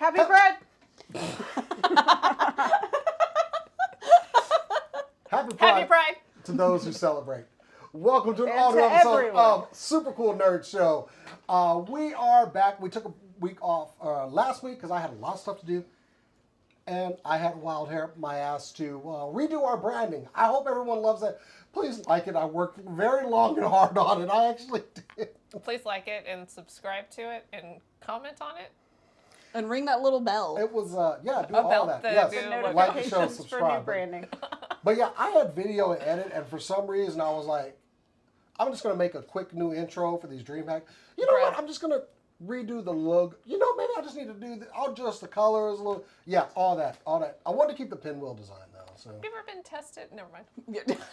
Happy Pride! Happy Pride to those who celebrate. Welcome to an And audio to episode everyone. of Super Cool Nerd Show. We are back. We took a week off last week because I had a lot of stuff to do. And I had wild hair up my ass to redo our branding. I hope everyone loves that. Please like it. I worked very long and hard on it. I actually did. Please like it and subscribe to it and comment on it. And ring that little bell. It was, yeah, do all that. Yes, The like the show, notifications for new subscribe. branding. But yeah, I had video and edit, and for some reason I was like, I'm just going to make a quick new intro for these DreamHack. You know what? I'm just going to redo the look. You know, maybe I just need to do, I'll adjust the colors a little. Yeah, all that. I wanted to keep the pinwheel design though. So. Have you ever been tested? Never mind.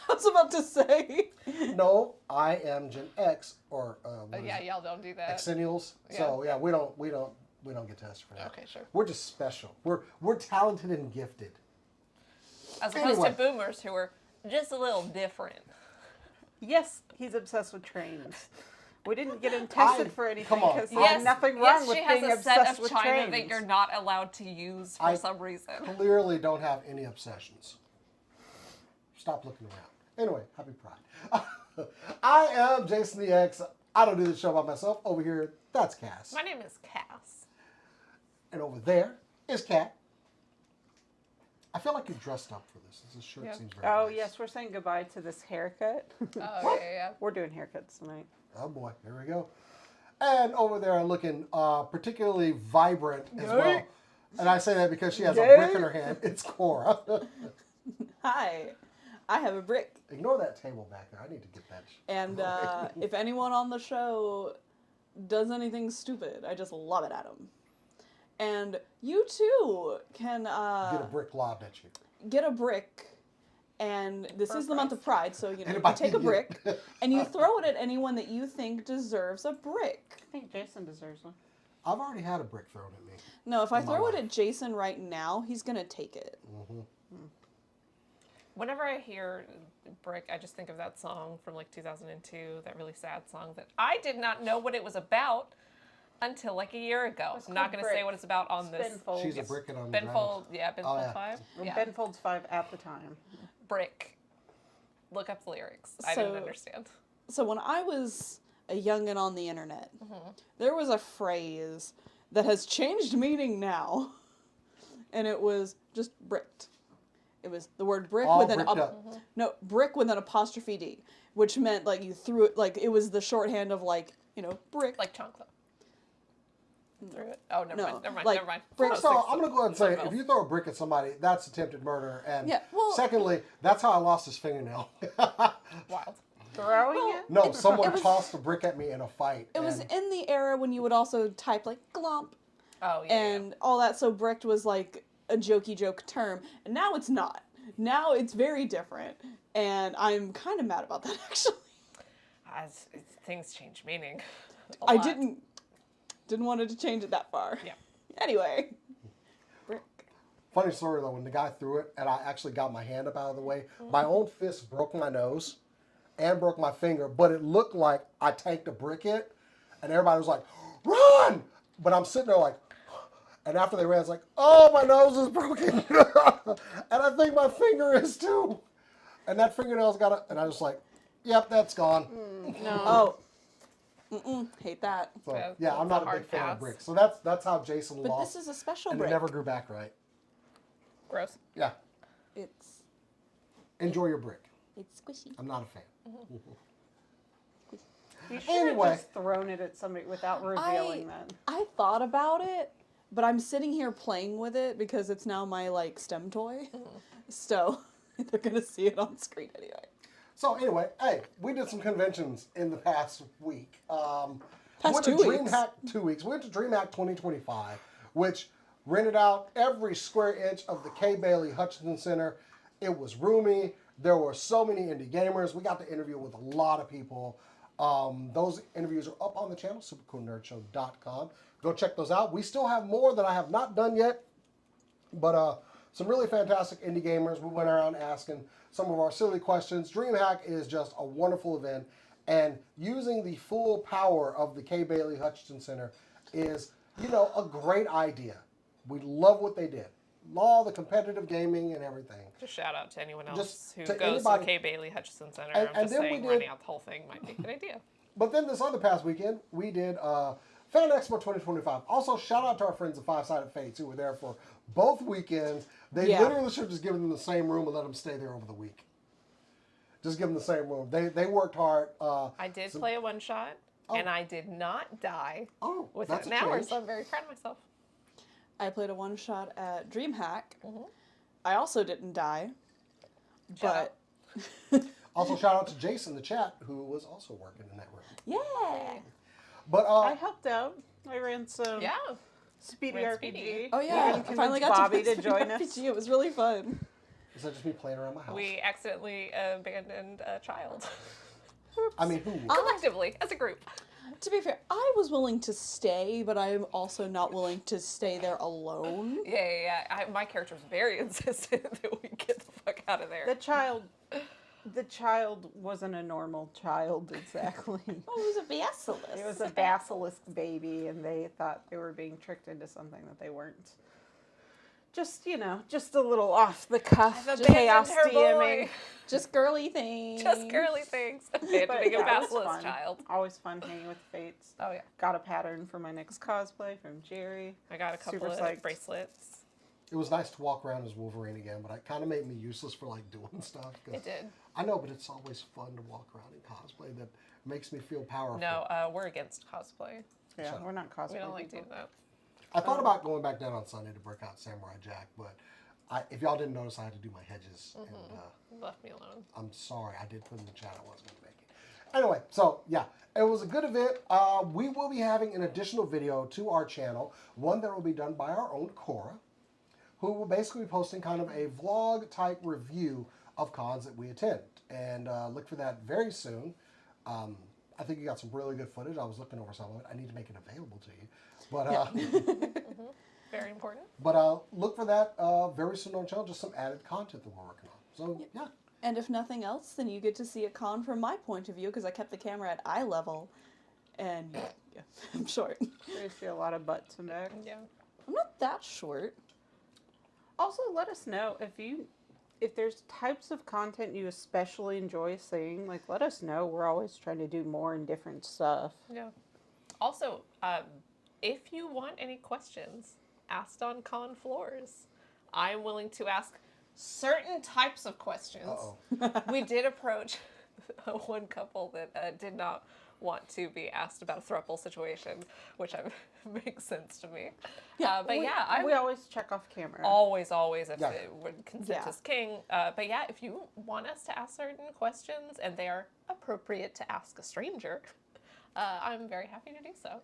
I was about to say. No, I am Gen X or yeah, y'all don't do that. Exennials. Yeah. So yeah, we don't get tested for that. Okay, sure. We're just special. We're talented and gifted. As opposed to boomers who are just a little different. Yes, he's obsessed with trains. We didn't get him tested for anything because there's nothing wrong with being she has a set obsessed of with China trains. that you're not allowed to use for some reason. Clearly don't have any obsessions. Stop looking around. Anyway, happy Pride. I am Jason the X. I don't do the show by myself. Over here, that's Cass. My name is Cass. And over there is Kat. I feel like you dressed up for this. This shirt seems very nice. Yes, we're saying goodbye to this haircut. Oh, yeah. We're doing haircuts tonight. Oh boy, here we go. And over there looking particularly vibrant as well. And I say that because she has a brick in her hand. It's Cora. Hi, I have a brick. Ignore that table back there. I need to get that. And if anyone on the show does anything stupid, I just lob it at them. And you too can Get a brick lobbed at you. get a brick. And this is the month of Pride, so you take a brick and you throw it at anyone that you think deserves a brick. I think Jason deserves one. I've already had a brick thrown at me. No, if I throw it at Jason right now, he's gonna take it. Mm-hmm. Whenever I hear Brick, I just think of that song from like 2002, that really sad song that I did not know what it was about until like a year ago. I'm not going to say what it's about on this. Benfold. She's a brick it on Ben the Fold, yeah, Ben Fold 5. Yeah. Ben Folds 5 at the time. Brick. Look up the lyrics. I didn't understand. So when I was a youngin' on the internet, there was a phrase that has changed meaning now, and it was just bricked. It was the word brick with brick with an apostrophe D, which meant like you threw it, like it was the shorthand of like, brick. Like chocolate. Threw it. Oh, never mind. First of all, I'm going to go ahead and say, if you throw a brick at somebody, that's attempted murder. And secondly, that's how I lost his fingernail. Wild. Throwing it? No, someone tossed a brick at me in a fight. It was in the era when you would also type like glomp. Oh, yeah. And all that, so bricked was like a jokey joke term. And now it's not. Now it's very different. And I'm kind of mad about that, actually. Things change meaning. I didn't want it to change it that far. Yeah. Anyway. Brick. Funny story though, when the guy threw it and I actually got my hand up out of the way, my own fist broke my nose and broke my finger, but it looked like I tanked a brick hit and everybody was like, run! But I'm sitting there like, and after they ran, it's like, oh, my nose is broken. And I think my finger is too. And that fingernail's got a, and I was like, yep, that's gone. No. Hate that. So, yeah, I'm not a big fan of bricks. So that's how Jason lost. But this is a special and brick. it never grew back right. Gross. Yeah. It's... Enjoy your brick. It's squishy. I'm not a fan. You should have just thrown it at somebody without revealing that. I thought about it, but I'm sitting here playing with it because it's now my, like, STEM toy. So, they're going to see it on screen anyway. So, anyway, hey, we did some conventions in the past week. Past 2 weeks. DreamHack 2 weeks. We went to DreamHack 2025, which rented out every square inch of the Kay Bailey Hutchinson Center. It was roomy. There were so many indie gamers. We got to interview with a lot of people. Those interviews are up on the channel, supercoolnerdshow.com. Go check those out. We still have more that I have not done yet, but some really fantastic indie gamers. We went around asking some of our silly questions. DreamHack is just a wonderful event, and using the full power of the Kay Bailey Hutchinson Center is, a great idea. We love what they did. All the competitive gaming and everything. Just shout out to anyone else Just who to goes anybody. to the Kay Bailey Hutchison Center. And I'm just then we saying, did- running out the whole thing might be a good idea. But then this other past weekend, we did Fan Expo 2025. Also, shout out to our friends at Five Sided Fates who were there for both weekends. They literally should have just given them the same room and let them stay there over the week. Just give them the same room. They worked hard. I did play a one-shot, and I did not die within that's an a hour, change. so I'm very proud of myself. I played a one-shot at DreamHack. I also didn't die. Shout But Also, shout out to Jason in the chat who was also working in that room. yeah. But I helped out. I ran some Yeah. Speedy Ran RPG. Speedy. Oh yeah, You I finally got Bobby to to play join us. RPG. It was really fun. is that just me playing around my house? We accidentally abandoned a child. I mean, who? Collectively, as a group. To be fair, I was willing to stay, but I am also not willing to stay there alone. Yeah. My character was very insistent that we get the fuck out of there. The child wasn't a normal child exactly. Oh, it was a basilisk. It was a basilisk baby, and they thought they were being tricked into something that they weren't. Just, just a little off the cuff I've chaos abandoned her DMing. boy. Just girly things. Just girly things. But Abandoning a yeah, it was basilisk fun. child. Always fun hanging with Fates. Oh yeah. Got a pattern for my next cosplay from Jerry. I got a couple Super of psyched. bracelets. It was nice to walk around as Wolverine again, but it kind of made me useless for like doing stuff. 'Cause It did. I know, but it's always fun to walk around in cosplay. That makes me feel powerful. No, we're against cosplay. Yeah, Shut up. we're not cosplay. We don't like people. doing that. I thought about going back down on Sunday to break out Samurai Jack, but if y'all didn't notice, I had to do my hedges, and Left me alone. I'm sorry. I did put in the chat I wasn't going to make it. Anyway, so yeah, it was a good event. We will be having an additional video to our channel, one that will be done by our own Cora, who will basically be posting kind of a vlog type review of cons that we attend. And look for that very soon. I think you got some really good footage. I was looking over some of it. I need to make it available to you. But Very important. but look for that very soon on the channel. Just some added content that we're working on. So yeah. And if nothing else, then you get to see a con from my point of view because I kept the camera at eye level. And yeah, I'm short. You see a lot of butts and back. Yeah. I'm not that short. Also, let us know if there's types of content you especially enjoy seeing. Like, let us know. We're always trying to do more and different stuff. Yeah. Also, if you want any questions asked on con floors, I'm willing to ask certain types of questions. Uh-oh. We did approach one couple that did not want to be asked about a throuple situation, which makes sense to me. Yeah, We always check off camera. Always, if Yeah. consent is king. But yeah, if you want us to ask certain questions and they are appropriate to ask a stranger, I'm very happy to do so.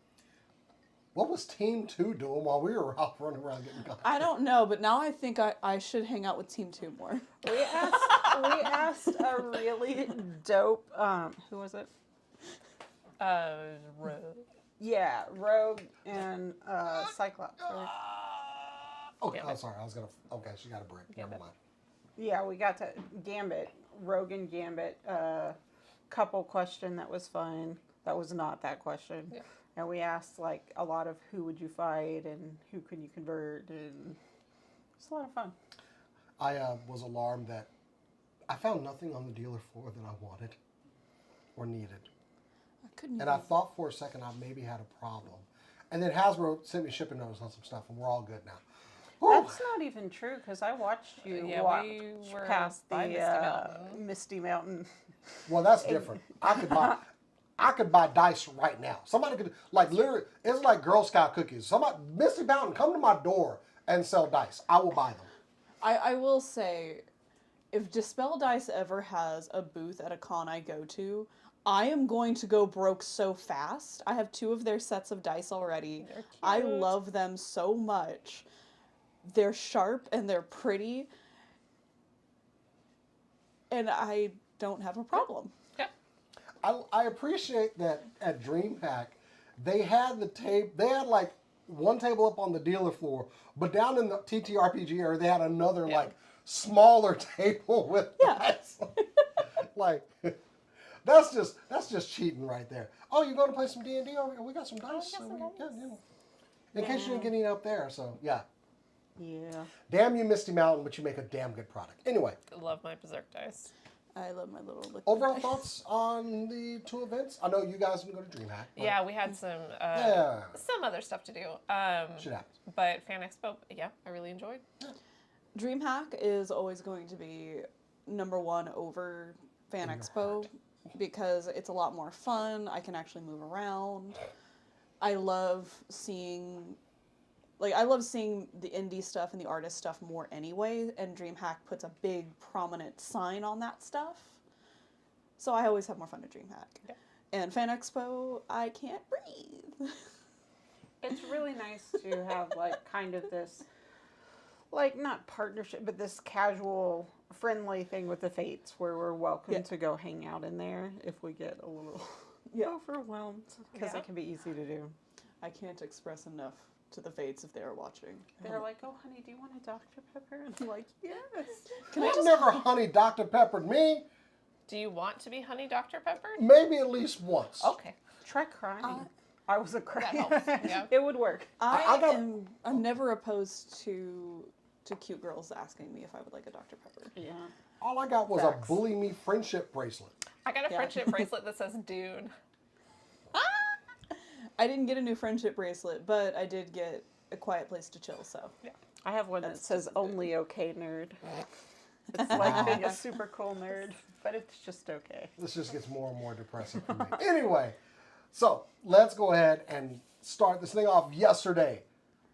What was Team 2 doing while we were out running around getting guns? I don't know, but now I think I should hang out with Team 2 more. We asked a really dope, who was it? Rogue. Yeah, Rogue and Cyclops. Okay, Gambit. I'm sorry. Okay, she got a break. Never Gambit. mind. Yeah, we got to Gambit, Rogue and Gambit, couple question that was fun. That was not that question. Yeah. And we asked like a lot of who would you fight and who could you convert, and it's a lot of fun. I was alarmed that I found nothing on the dealer floor that I wanted or needed. I couldn't. And I thought for a second I maybe had a problem. And then Hasbro sent me shipping notice on some stuff, and we're all good now. Whew. That's not even true because I watched you Yeah, walk we were past by the Misty Mountain. Misty Mountain. Well, that's different. I could buy dice right now. Somebody could, like, literally, it's like Girl Scout cookies. Somebody, Misty Mountain, come to my door and sell dice. I will buy them. I will say, if Dispel Dice ever has a booth at a con I go to, I am going to go broke so fast. I have 2 of their sets of dice already. They're I cute. love them so much. They're sharp and they're pretty. And I don't have a problem. Yeah. I appreciate that at DreamHack, they had like one table up on the dealer floor, but down in the TTRPG area, they had another like smaller table with dice. Like, that's just cheating right there. Oh, you going to play some D&D? Oh, we got some dice. got some Yeah, dice. yeah. In case you didn't get any up there, so yeah. Yeah. Damn you, Misty Mountain, but you make a damn good product. Anyway, I love my Berserk dice. I love my little liquid overall dice. thoughts on the 2 events? I know you guys didn't go to DreamHack. But Yeah, we had some Yeah. some other stuff to do. Shit happens. But Fan Expo, yeah, I really enjoyed. DreamHack is always going to be #1 over Fan In your Expo because it's a lot more fun. I can actually move around. I love seeing the indie stuff and the artist stuff more anyway, and DreamHack puts a big prominent sign on that stuff. So I always have more fun at DreamHack. Yeah. And Fan Expo, I can't breathe. It's really nice to have like kind of this, like not partnership, but this casual, friendly thing with the Fates where we're welcome Yeah. to go hang out in there if we get a little overwhelmed because Yeah. it can be easy to do. I can't express enough to the Fates if they are watching. They're like, "Oh, honey, do you want a Dr. Pepper?" And I'm like, "Yes." I've never honey Dr. Peppered me. Do you want to be Honey Dr. Pepper? Maybe at least once. Okay. Try crying. I was a crying. helps, yeah. It would work. I'm never opposed to cute girls asking me if I would like a Dr. Pepper. Yeah. All I got was Facts. a bully me friendship bracelet. I got a Yeah. friendship bracelet that says Dune. I didn't get a new friendship bracelet, but I did get a quiet place to chill, so. I have one that That's says just a bit- "Only okay, nerd." It's like being a super cool nerd, but it's just okay. This just gets more and more depressing for me. Anyway, so let's go ahead and start this thing off. Yesterday,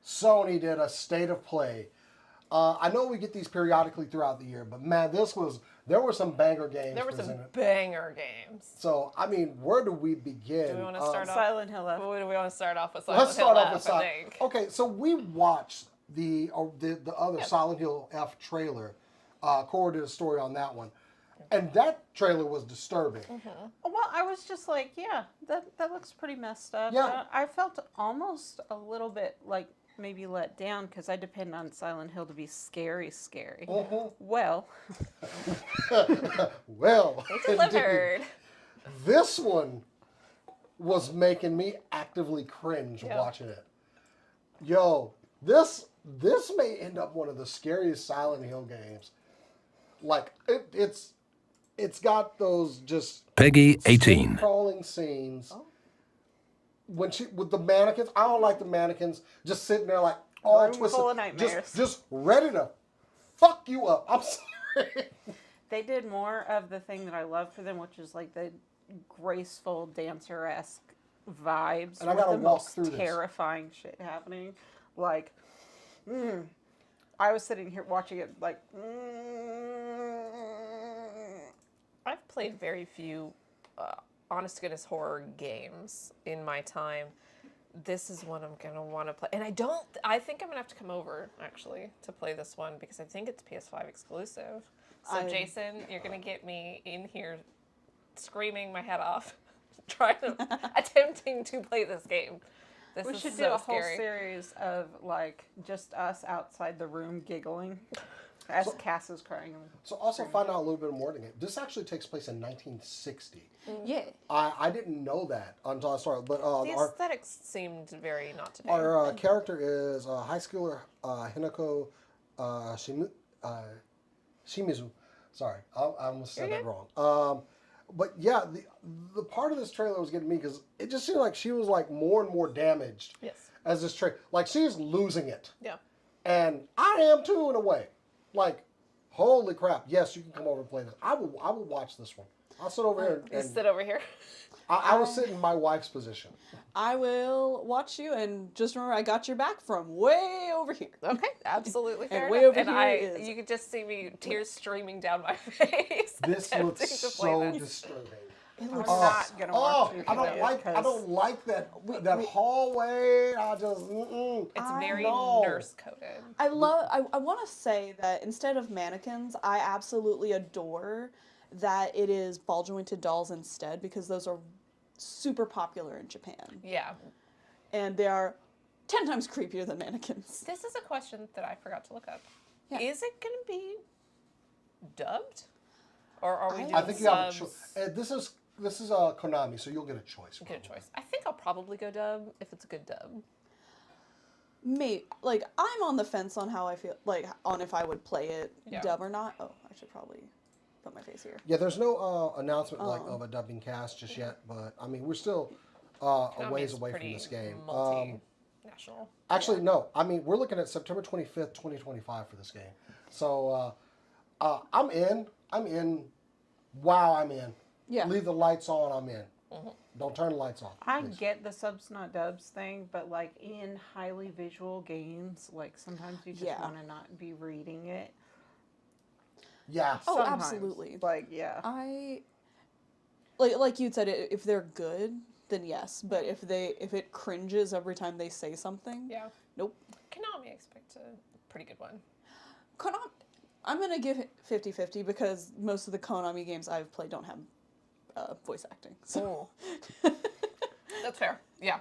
Sony did a state of play. I know we get these periodically throughout the year, but man, there were some banger games There were some presented. banger games. So, I mean, where do we begin? Do we want to start off? Silent Hill. F. What do we want to start off with? Let's start off with Silent Hill F, I Silent. think. Okay, so we watched the other Yeah. Silent Hill F trailer. Cora did a story on that one, and that trailer was disturbing. Well, I was just like, yeah, that looks pretty messed up. Yeah. I felt almost a little bit like maybe let down because I depend on Silent Hill to be scary. Mhm. Well, Well, They delivered. indeed. This one was making me actively cringe Yeah. watching it. Yo, this may end up one of the scariest Silent Hill games. Like it's got those just Peggy 18. crawling scenes. When with the mannequins, I don't like the mannequins just sitting there like all Room twisted, full of nightmares. just ready to fuck you up. I'm sorry. they did more of the thing that I love for them, which is like the graceful dancer-esque vibes And I with gotta the walk most through this. terrifying shit happening. Like, I was sitting here watching it like, I've played very few honest to goodness horror games in my time. This is one I'm gonna want to play, and I think I'm gonna have to come over actually to play this one because I think it's PS5 exclusive. So Jason, you're gonna get me in here screaming my head off, attempting to play this game. This we is should so do a whole scary. series of like just us outside the room giggling as Cass is crying. So also find out a little bit more. This actually takes place in 1960. Yeah. I didn't know that until I started. But The our aesthetics seemed very not today. our character is high schooler Hinako Shimizu. Sorry, I almost said that wrong. But yeah, the part of this trailer was getting me because it just seemed like she was like more and more damaged Yes. as this trailer. Like she's losing it, Yeah. and I am too in a way. Like, holy crap! Yes, you can come over and play this. I will watch this one. I'll sit over here You and sit over here. I will sit in my wife's position. I will watch you, and just remember, I got your back from way over here. Okay, absolutely fair way enough. over And here is- you could just see me tears streaming down my face. This attempting looks to play so this. disturbing. We're not gonna watch you I play don't it like. I 'cause don't like that hallway. I just. It's very know. nurse coded. I want to say that instead of mannequins, I absolutely adore that it is ball jointed dolls instead because those are super popular in Japan. Yeah. And they are 10 times creepier than mannequins. This is a question that I forgot to look up. Yeah. Is it going to be dubbed? Or are we doing I think you have a subs? choice. This is Konami, so you'll get a choice. Get a choice. I think I'll probably go dub if it's a good dub. like I'm on the fence on how I feel, like on if I would play it Yeah. dub or not. Oh, I should probably put my face here. Yeah, there's no announcement like of a dubbing cast just yet, but I mean we're still a ways Konami's away from pretty this game. multinational. Actually, no. I mean we're looking at September 25th, 2025 for this game. So I'm in. I'm in. Wow, I'm in. Yeah. Leave the lights on. I'm in. Don't turn the lights off. I please. get the subs not dubs thing, but like in highly visual games, like sometimes you just Yeah. want to not be reading it. Yeah. Oh, Sometimes. absolutely. Like, yeah. I like you'd said, if they're good, then yes. But if it cringes every time they say something, Yeah. nope. Konami, I expect a pretty good one. Konami, I'm gonna give it 50-50 because most of the Konami games I've played don't have voice acting. So That's fair. Yeah.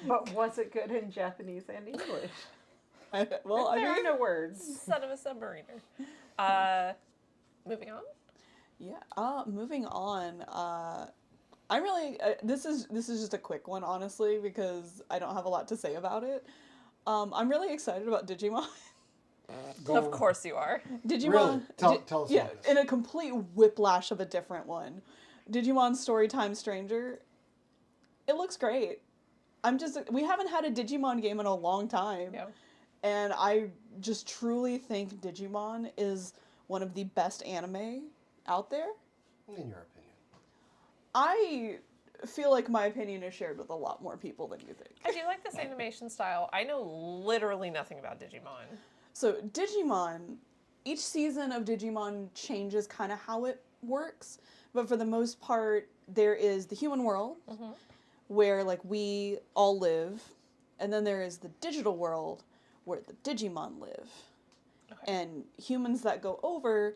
But was it good in Japanese and English? well, I There are mean, no words. Son of a submariner. Moving on. yeah. Moving on. I'm really. This is just a quick one, honestly, because I don't have a lot to say about it. I'm really excited about Digimon. Go Of course you are. Digimon. Really? Tell us yeah, about this. in a complete whiplash of a different one. Digimon Storytime Stranger. It looks great. We haven't had a Digimon game in a long time. Yeah. And I just truly think Digimon is one of the best anime out there. In your opinion. I feel like my opinion is shared with a lot more people than you think. I do like this animation style. I know literally nothing about Digimon. So Digimon, each season of Digimon changes kind of how it works, but for the most part, there is the human world, where like we all live, and then there is the digital world, where the Digimon live. Okay. And humans that go over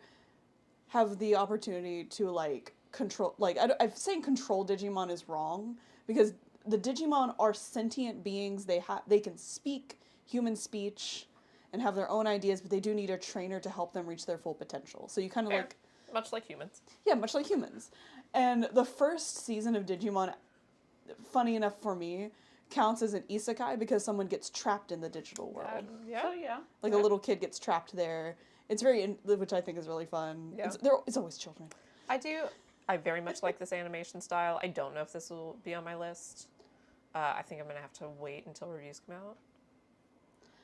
have the opportunity to like control, like I'm saying control Digimon is wrong, because the Digimon are sentient beings. They can speak human speech and have their own ideas, but they do need a trainer to help them reach their full potential. So you kind of Fair. like, Much like humans. yeah, much like humans. And the first season of Digimon, funny enough for me, counts as an isekai because someone gets trapped in the digital world. Yeah. So, yeah. Like a little kid gets trapped there. It's which I think is really fun. Yeah. It's always children. I very much like this animation style. I don't know if this will be on my list. I think I'm going to have to wait until reviews come out.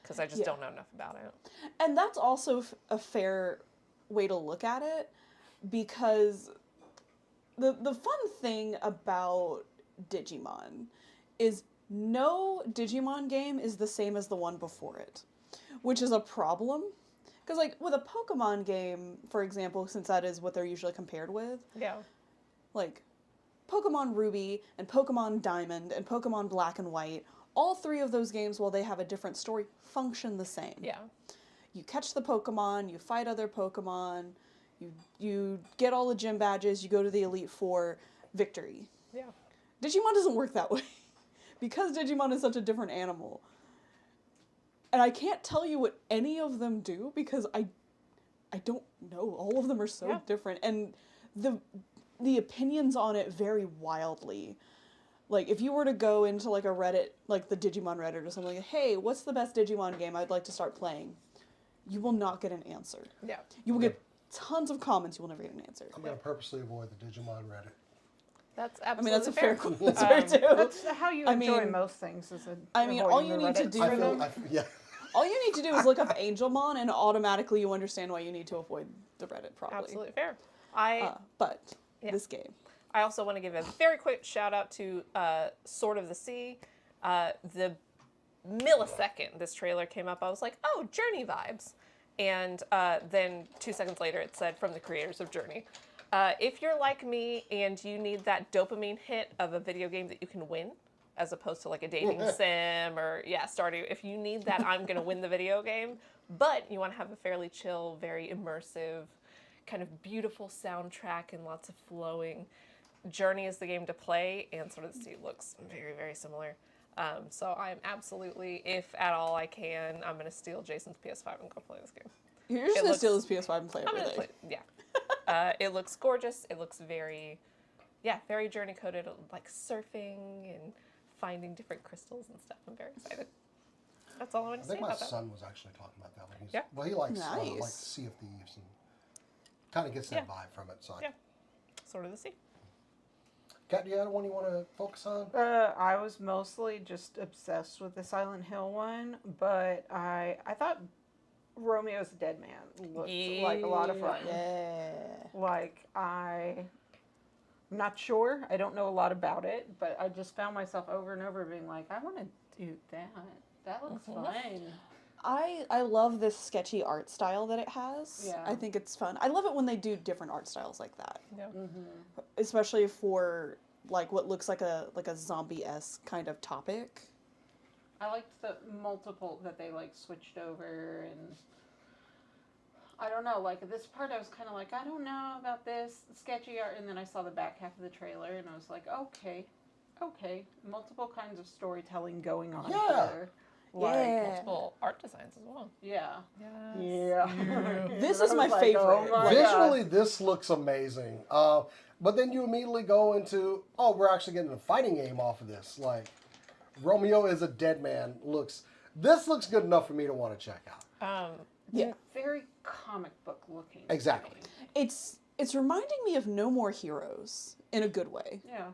Because I just don't know enough about it. And that's also a fair way to look at it, because the fun thing about Digimon is no Digimon game is the same as the one before it, which is a problem. Because like with a Pokemon game, for example, since that is what they're usually compared with, Yeah. like Pokemon Ruby and Pokemon Diamond and Pokemon Black and White, all three of those games, while they have a different story, function the same. Yeah. You catch the Pokemon, you fight other Pokemon, you get all the gym badges, you go to the Elite Four, victory. Yeah. Digimon doesn't work that way. Because Digimon is such a different animal. And I can't tell you what any of them do because I don't know. All of them are so different. And the opinions on it vary wildly. Like, if you were to go into, like, a Reddit, like the Digimon Reddit or something, like, hey, what's the best Digimon game I'd like to start playing? You will not get an answer. Yeah. You will get tons of comments, you will never get an answer. I'm going to purposely avoid the Digimon Reddit. That's I absolutely mean, that's a fair fair. answer, too. That's how you I enjoy mean- most things. Is I mean, all you avoiding the need to Reddits do- for I them. feel, yeah. All you need to do is look up Angelmon, and automatically you understand why you need to avoid the Reddit, probably. Absolutely fair. But Yeah. this game. I also want to give a very quick shout out to Sword of the Sea. The millisecond this trailer came up, I was like, oh, Journey vibes. And then 2 seconds later, it said from the creators of Journey. If you're like me and you need that dopamine hit of a video game that you can win, as opposed to like a dating sim or, Stardew, if you need that I'm going to win the video game, but you want to have a fairly chill, very immersive, kind of beautiful soundtrack and lots of flowing, Journey is the game to play, and Sword of the Sea looks very, very similar. So I'm absolutely, if at all I can, I'm going to steal Jason's PS5 and go play this game. You're just It going to looks- steal his PS5 and play I'm going to everything. play, yeah. It looks gorgeous. It looks very Journey coded, like surfing and finding different crystals and stuff. I'm very excited. That's all I want I to say think my about that. son was actually talking about that when he's Yeah. well, he likes Nice. like Sea of Thieves and kind of gets that vibe from it. So, Yeah. Sword of the Sea. Kat, do you have one you want to focus on? I was mostly just obsessed with the Silent Hill one, but I thought Romeo's Dead Man looked like a lot of fun. Yeah. Like I'm not sure. I don't know a lot about it, but I just found myself over and over being like, I want to do that. That looks fun. I love this sketchy art style that it has. Yeah. I think it's fun. I love it when they do different art styles like that, Yeah. especially for like what looks like a zombie-esque kind of topic. I liked the multiple that they like switched over, and I don't know, like this part I was kind of like, I don't know about this sketchy art, and then I saw the back half of the trailer and I was like, okay, multiple kinds of storytelling going on here. Like, Yeah. Multiple art designs as well. Yeah. Yes. Yeah. This I is my was like, favorite. oh my Visually, God. this looks amazing. But then you immediately go into, oh, we're actually getting a fighting game off of this. Like, Romeo is a dead man. This looks good enough for me to want to check out. Yeah. Very comic book looking. Exactly. It's reminding me of No More Heroes in a good way. Yeah.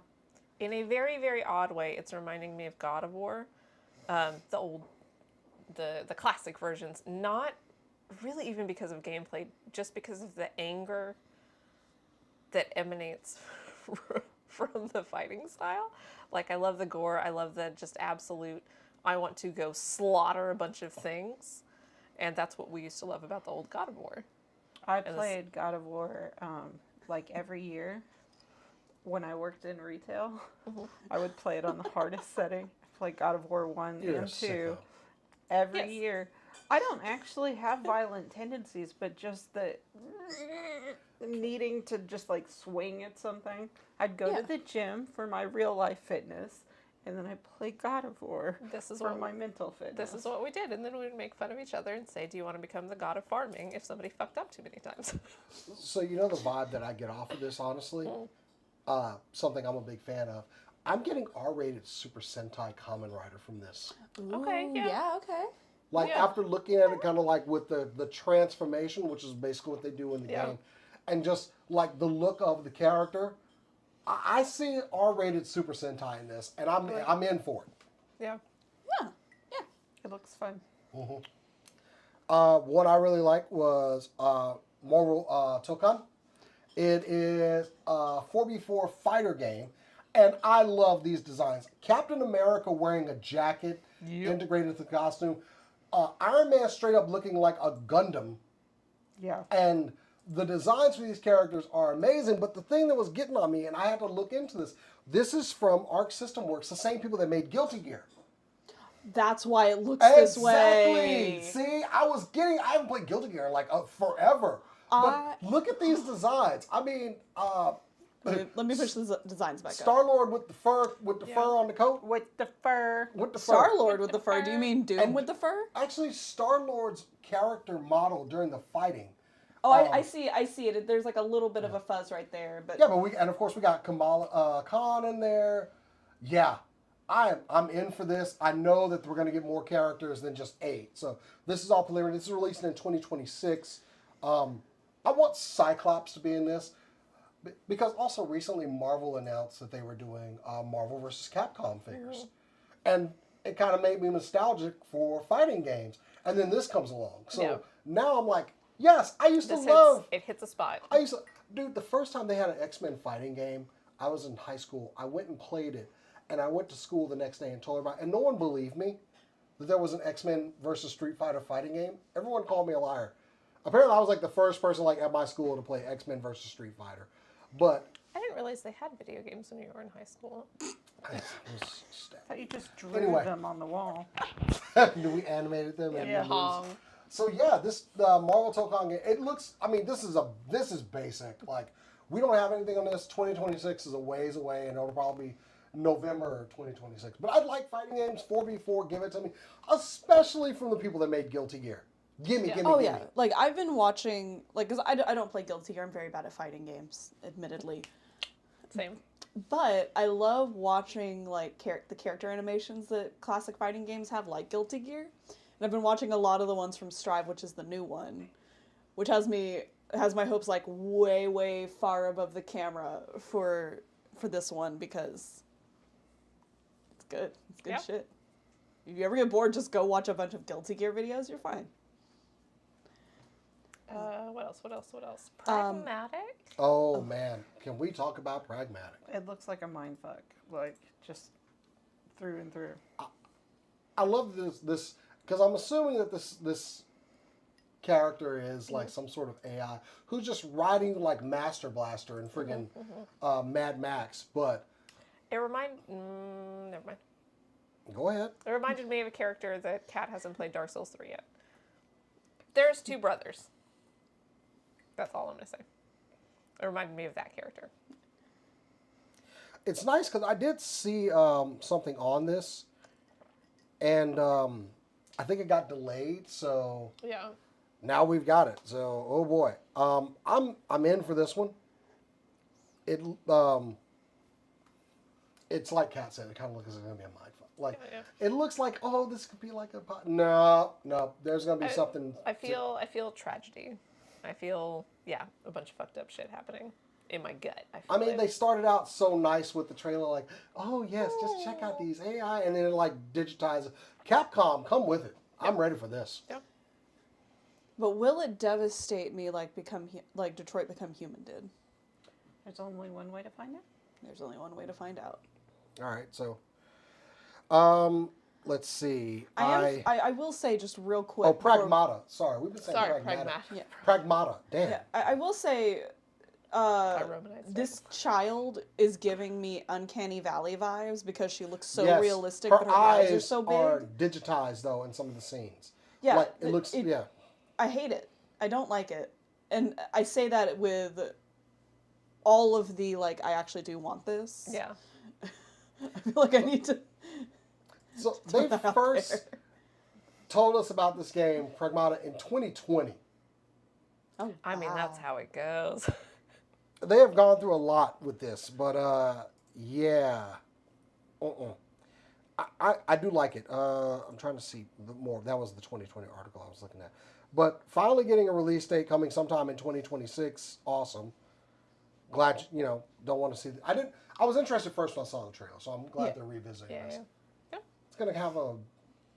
In a very, very odd way, it's reminding me of God of War. The old, the classic versions. Not really even because of gameplay, just because of the anger that emanates from the fighting style. Like, I love the gore. I love the just absolute, I want to go slaughter a bunch of things. And that's what we used to love about the old God of War. I played God of War like every year when I worked in retail. I would play it on the hardest setting. I played God of War 1 You're a and 2 sicko. every Yes. year. I don't actually have violent tendencies, but just the needing to just like swing at something. I'd go Yeah. to the gym for my real life fitness, and then I'd play God of War This is for what my mental fitness. This is what we did, and then we would make fun of each other and say, "Do you want to become the god of farming?" If somebody fucked up too many times. So you know the vibe that I get off of this, honestly? Something I'm a big fan of. I'm getting R-rated Super Sentai Kamen Rider from this. Okay, Ooh, yeah. okay. Like, Yeah. after looking at it kind of like with the transformation, which is basically what they do in the Yeah. game, and just like the look of the character, I see R-rated Super Sentai in this, and I'm in for it. Yeah. Yeah. Yeah. It looks fun. One I really liked was Marvel Tokan. It is a 4v4 fighter game, and I love these designs. Captain America wearing a jacket integrated with the costume. Iron Man straight up looking like a Gundam. Yeah. And the designs for these characters are amazing, but the thing that was getting on me, and I had to look into this is from Arc System Works, the same people that made Guilty Gear. That's why it looks this way. See, I haven't played Guilty Gear in like forever. But look at these designs. I mean, Let me push the designs back up. Star-Lord with the fur on the coat. With the fur. With the fur. Star-Lord with the fur. Do you mean Doom And- with the fur? Actually, Star-Lord's character model during the fighting. Oh, I see it. There's like a little bit of a fuzz right there, but Yeah, but of course we got Kamala Khan in there. Yeah, I'm in for this. I know that we're going to get more characters than just 8. So this is all preliminary. This is releasing in 2026. I want Cyclops to be in this because also recently Marvel announced that they were doing Marvel vs. Capcom figures, and it kind of made me nostalgic for fighting games. And then this comes along, so now I'm like, yes, I used to love. It hits a spot. Dude, the first time they had an X-Men fighting game, I was in high school. I went and played it, and I went to school the next day and told everybody, and no one believed me that there was an X-Men versus Street Fighter fighting game. Everyone called me a liar. Apparently, I was like the first person like at my school to play X-Men versus Street Fighter. But I didn't realize they had video games when you were in high school. I was I thought you just drew Anyway. them on the wall. we animated them. and Yeah. movies. Pong. So yeah, this Marvel Tokon game. It looks. I mean, this is basic. Like we don't have anything on this. 2026 is a ways away, and it'll probably be November 2026. But I'd like fighting games 4v4. Give it to me, especially from the people that made Guilty Gear. Gimme. oh yeah, like I've been watching, like, because I don't play Guilty Gear. I'm very bad at fighting games, admittedly. Same. But I love watching like the character animations that classic fighting games have, like Guilty Gear. And I've been watching a lot of the ones from Strive, which is the new one, which has my hopes like way far above the camera for this one because it's good. It's good shit. If you ever get bored, just go watch a bunch of Guilty Gear videos. You're fine. What else? Pragmatic? Oh man, can we talk about Pragmatic? It looks like a mindfuck, like just through and through. I love this because I'm assuming that this character is like some sort of AI who's just riding like Master Blaster and friggin' Mad Max, but Never mind. go ahead. It reminded me of a character that Kat hasn't played Dark Souls 3 yet. There's two brothers. That's all I'm going to say. It reminded me of that character. It's nice because I did see something on this, and I think it got delayed, so Yeah. now we've got it. So oh boy, I'm in for this one. It's like Kat said. It kind of looks like it's gonna be a mindfuck. Like it looks like this could be like a no. There's gonna be something. I feel tragedy. I feel a bunch of fucked up shit happening in my gut. I mean, they started out so nice with the trailer, like, oh yes, just check out these AI, and then like digitize. Capcom, come with it. I'm ready for this. Yeah. But will it devastate me like Detroit Become Human did? There's only one way to find out. There's only one way to find out. All right, so, let's see. I will say just real quick. Oh, Pragmata. Sorry, we've been saying Sorry, Pragmata. Yeah. Pragmata. Damn. Yeah, I will say. This child is giving me Uncanny Valley vibes because she looks so Yes, realistic, her but her eyes are so are big. digitized though in some of the scenes. Yeah, like, it looks. I hate it. I don't like it, and I say that with all of the like. I actually do want this. Yeah. I feel like I need to. So they first told us about this game, Pragmata, in 2020. Oh, I mean, that's how it goes. They have gone through a lot with this, but yeah. I do like it. I'm trying to see more. That was the 2020 article I was looking at. But finally getting a release date coming sometime in 2026. Awesome. Glad, don't want to see. I was interested first when I saw the trailer, so I'm glad they're revisiting this. Yeah. It's going to have a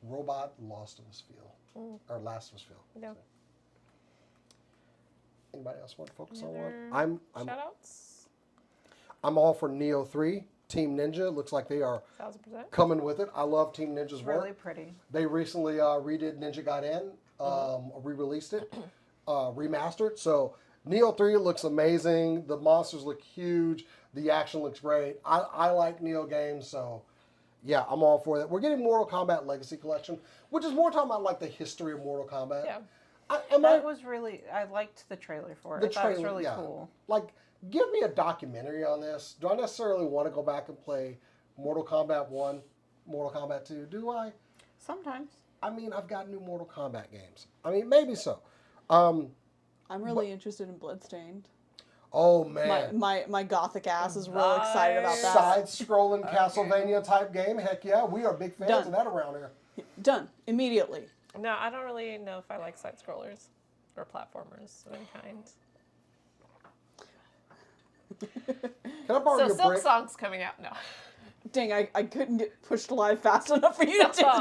robot Last of Us feel. Or Last of Us feel. Yeah. Anybody else want to focus Any on other one? shoutouts? I'm all for Neo 3. Team Ninja. Looks like they are 1000%. coming with it. I love Team Ninja's work. Really pretty. They recently redid Ninja Gaiden, re-released it, remastered. So Neo 3 looks amazing. The monsters look huge. The action looks great. I like Neo games, so yeah, I'm all for that. We're getting Mortal Kombat Legacy Collection, which is more talking about like the history of Mortal Kombat. Yeah. I liked the trailer for it. I thought it was really cool. Like, give me a documentary on this. Do I necessarily want to go back and play Mortal Kombat 1, Mortal Kombat 2? Do I? Sometimes. I mean, I've got new Mortal Kombat games. I mean, maybe so. I'm really interested in Bloodstained. Oh, man. My gothic ass is real excited about that. Side-scrolling Castlevania type game. Heck yeah, we are big fans of that around here. Done. Immediately. No, I don't really know if I like side scrollers or platformers of any kind. Can I borrow your Silk break? Song's coming out. No. Dang, I couldn't get pushed live fast enough for you Silk to do it.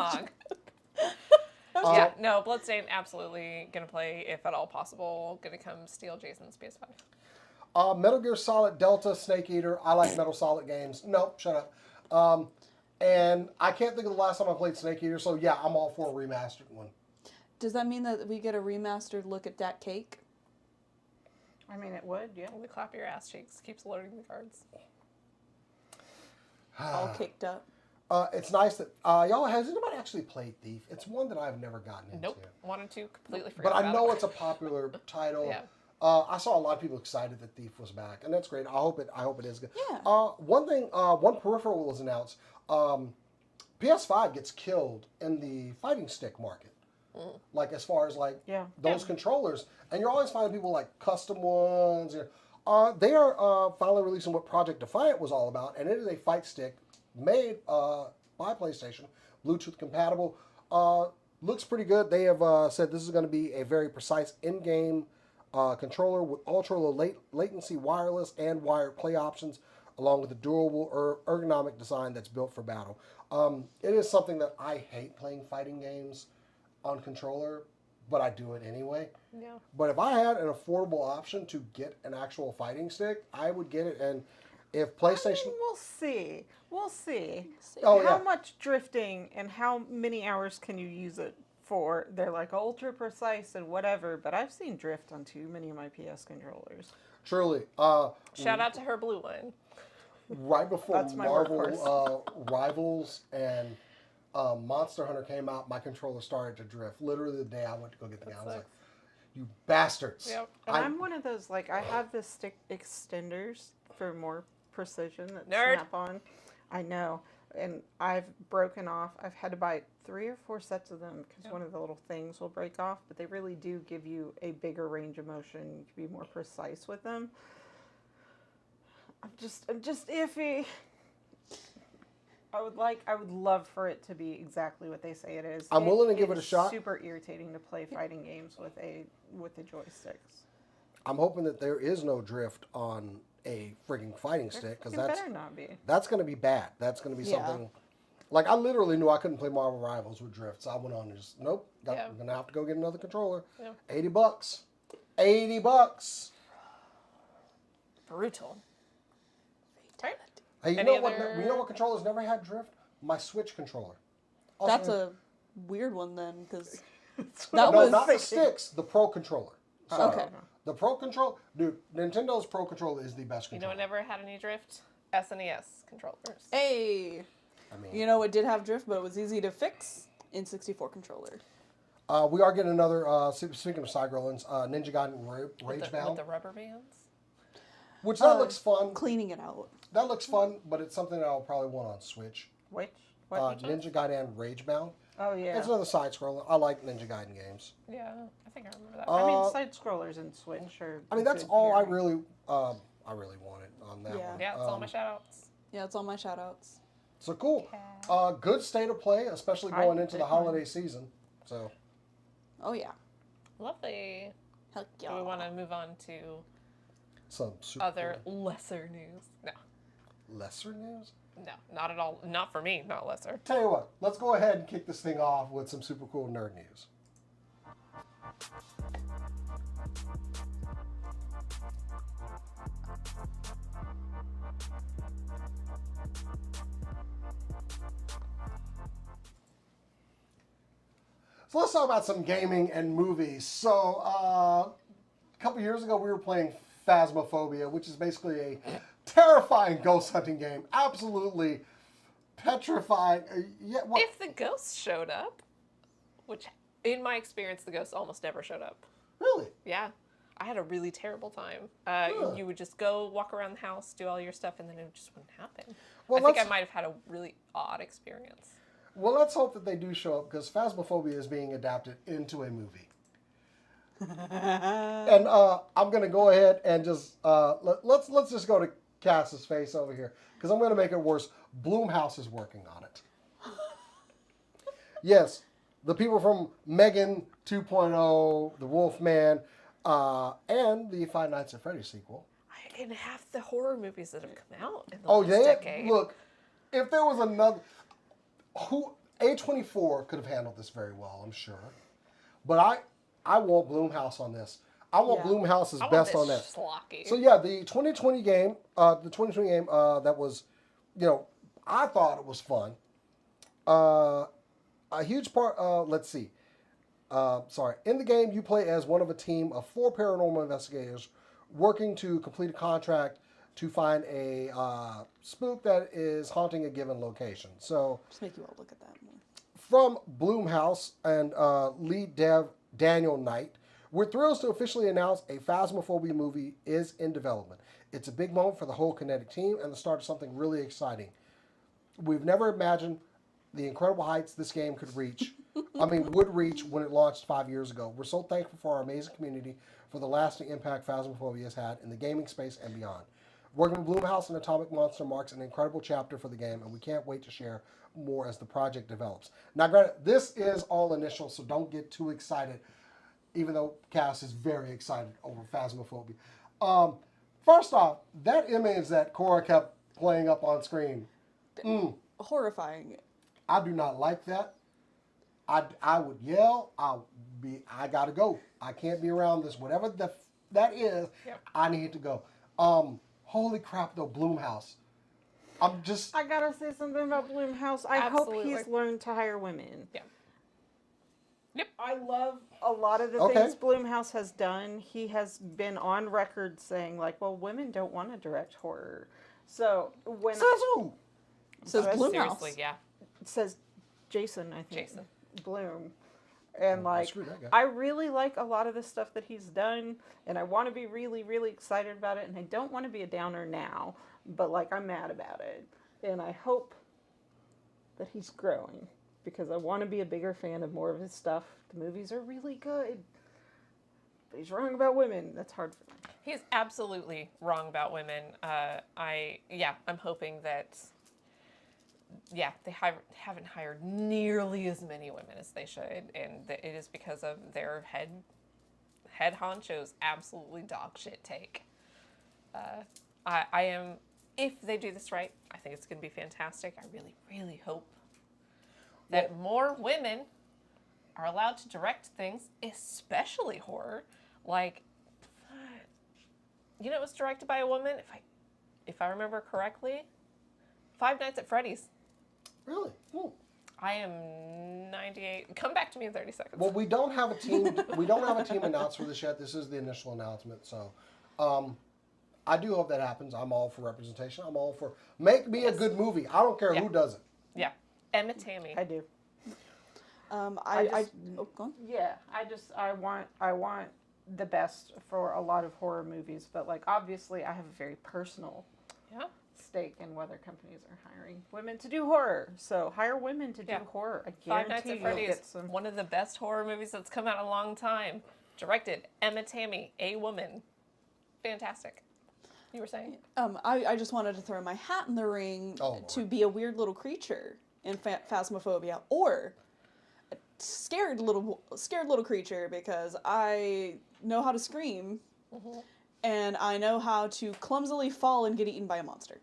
Song. Yeah, no, Bloodstained absolutely gonna play if at all possible. Gonna come steal Jason's PS5. Metal Gear Solid Delta, Snake Eater. I like Metal Solid games. Nope, shut up. And I can't think of the last time I played Snake Eater, so yeah, I'm all for a remastered one. Does that mean that we get a remastered look at that cake? I mean, it would, yeah. Only clap your ass cheeks. Keeps loading the cards. All caked up. It's nice that y'all. Has anybody actually played Thief? It's one that I've never gotten into. Nope. Wanted to, completely forgot But I about know it. it's a popular title. Yeah. I saw a lot of people excited that Thief was back, and that's great. I hope it is good. Yeah. One peripheral was announced. PS5 gets killed in the fighting stick market. Like as far as like those controllers, and you're always finding people like custom ones. They are finally releasing what Project Defiant was all about, and it is a fight stick made by PlayStation, Bluetooth compatible. Looks pretty good. They have said this is going to be a very precise in-game controller with ultra low latency wireless and wired play options, along with a durable ergonomic design that's built for battle. It is something that I hate playing fighting games on controller, but I do it anyway. Yeah. But if I had an affordable option to get an actual fighting stick, I would get it. And if PlayStation... I mean, we'll see. We'll see. Oh, How yeah. much drifting and how many hours can you use it for? They're like ultra precise and whatever, but I've seen drift on too many of my PS controllers. Truly. Shout out to her blue one. Right before That's my Marvel Rivals and Monster Hunter came out, my controller started to drift. Literally the day I went to go get the game, I was like, you bastards. Yep. And I'm one of those, like, I have the stick extenders for more precision that Nerd. snap on. I know. And I've broken off. I've had to buy 3 or 4 sets of them because one of the little things will break off. But they really do give you a bigger range of motion. You can be more precise with them. I'm just iffy. I would love for it to be exactly what they say it is. I'm willing to give it a is shot. Super irritating to play fighting games with the joysticks. I'm hoping that there is no drift on a freaking fighting stick, because It better not be. that's going to be bad. That's going to be Yeah. something... Like, I literally knew I couldn't play Marvel Rivals with drift, so I went on and just, nope, Yeah. I'm going to have to go get another controller. Yeah. $80. $80. Brutal. Hey, you Any know what? other- You know what controllers never had drift? My Switch controller. Also, That's a weird one then, because no, that was not the sticks. The Pro controller. Sorry. okay. The Pro controller, dude. Nintendo Pro controller is the best You know controller. what never had any drift? SNES controllers. Hey, I mean, you know it did have drift, but it was easy to fix in 64 controller. we are getting another. Speaking of side-scrollings, Ninja Gaiden With Ragebound, the rubber bands. which that looks fun. Cleaning it out. That looks fun, but it's something that I'll probably want on Switch. Which? What? Ninja Gaiden Ragebound. Oh, yeah. It's another side-scroller. I like Ninja Gaiden games. Yeah, I think I remember that. I mean, side scrollers in Switch are. I mean, that's good all I pairing. really wanted on that Yeah. one. Yeah, it's all my shout-outs. Yeah, it's all my shout outs. So cool. Good state of play, especially I going into the did holiday season. So Oh yeah. Lovely. Heck Do yeah. we want to move on to some super other lesser news? No, cool lesser news. no, not at all. Not for me, not lesser. Tell you what, let's go ahead and kick this thing off with some super cool nerd news. So let's talk about some gaming and movies. So a couple years ago, we were playing Phasmophobia, which is basically a terrifying ghost hunting game. Absolutely petrifying. Yeah, what? If the ghosts showed up, which in my experience, the ghosts almost never showed up. Really? Yeah. I had a really terrible time. Huh. You would just go walk around the house, do all your stuff, and then it just wouldn't happen. Well, I think I let's- might have had a really odd experience. Well, let's hope that they do show up, because Phasmophobia is being adapted into a movie. And I'm going to go ahead and just let's just go to Cass's face over here, because I'm going to make it worse. Blumhouse is working on it. Yes, the people from Megan 2.0, The Wolfman, and the Five Nights at Freddy's sequel. In half the horror movies that have come out in the Oh, last yeah. decade. Look, if there was another, A24 could have handled this very well, I'm sure. But I want Blumhouse on this. I want Yeah. Blumhouse's I want best this on this. schlocky. So yeah, the 2020 game, that was, I thought it was fun. A huge part. Let's see. In the game, you play as one of a team of 4 paranormal investigators working to complete a contract to find a spook that is haunting a given location. So, Just make you all look at that more. from Blumhouse and lead dev Daniel Knight, we're thrilled to officially announce a Phasmophobia movie is in development. It's a big moment for the whole Kinetic team and the start of something really exciting. We've never imagined the incredible heights this game could reach, would reach when it launched 5 years ago. We're so thankful for our amazing community, for the lasting impact Phasmophobia has had in the gaming space and beyond. Working with Bloomhouse and Atomic Monster marks an incredible chapter for the game, and we can't wait to share more as the project develops. Now, granted, this is all initial, so don't get too excited, even though Cass is very excited over Phasmophobia. First off, that image that Cora kept playing up on screen, Horrifying. I do not like that. I would yell. I gotta go. I can't be around this. Whatever that is, Yep. I need to go. Holy crap, though, Bloomhouse. I gotta say something about Bloomhouse. I Absolutely. hope he's learned to hire women. Yeah. Yep. I love a lot of the Okay. things Bloomhouse has done. He has been on record saying, like, well, women don't want to direct horror. So when Says who? Says Seriously, Bloomhouse. Seriously, yeah. it says Jason, I think. Jason. Bloom. And like, screw that guy. I really like a lot of the stuff that he's done, and I want to be really, really excited about it. And I don't want to be a downer now, but like, I'm mad about it, and I hope that he's growing because I want to be a bigger fan of more of his stuff. The movies are really good, but he's wrong about women. That's hard for me. He's absolutely wrong about women. I'm hoping that. Yeah, they haven't hired nearly as many women as they should, and it is because of their head honcho's absolutely dog shit take. I am, if they do this right, I think it's going to be fantastic. I really, really hope that more women are allowed to direct things, especially horror. Like, it was directed by a woman. If I remember correctly, Five Nights at Freddy's. Really? I am 98. Come back to me in 30 seconds. Well, we don't have a team. We don't have a team announced for this yet. This is the initial announcement, so I do hope that happens. I'm all for representation. I'm all for make me a good movie. I don't care who does it. Yeah, Emma Tammy. I do. Go on. Yeah, I want the best for a lot of horror movies, but like obviously I have a very personal stake in whether companies are hiring women to do horror. So hire women to do horror. I Five Nights guarantee at you'll Freddy's, get some. one of the best horror movies that's come out in a long time. Directed Emma Tammy, a woman. Fantastic. You were saying? I just wanted to throw my hat in the ring to be a weird little creature in Phasmophobia, or a scared little creature, because I know how to scream, and I know how to clumsily fall and get eaten by a monster.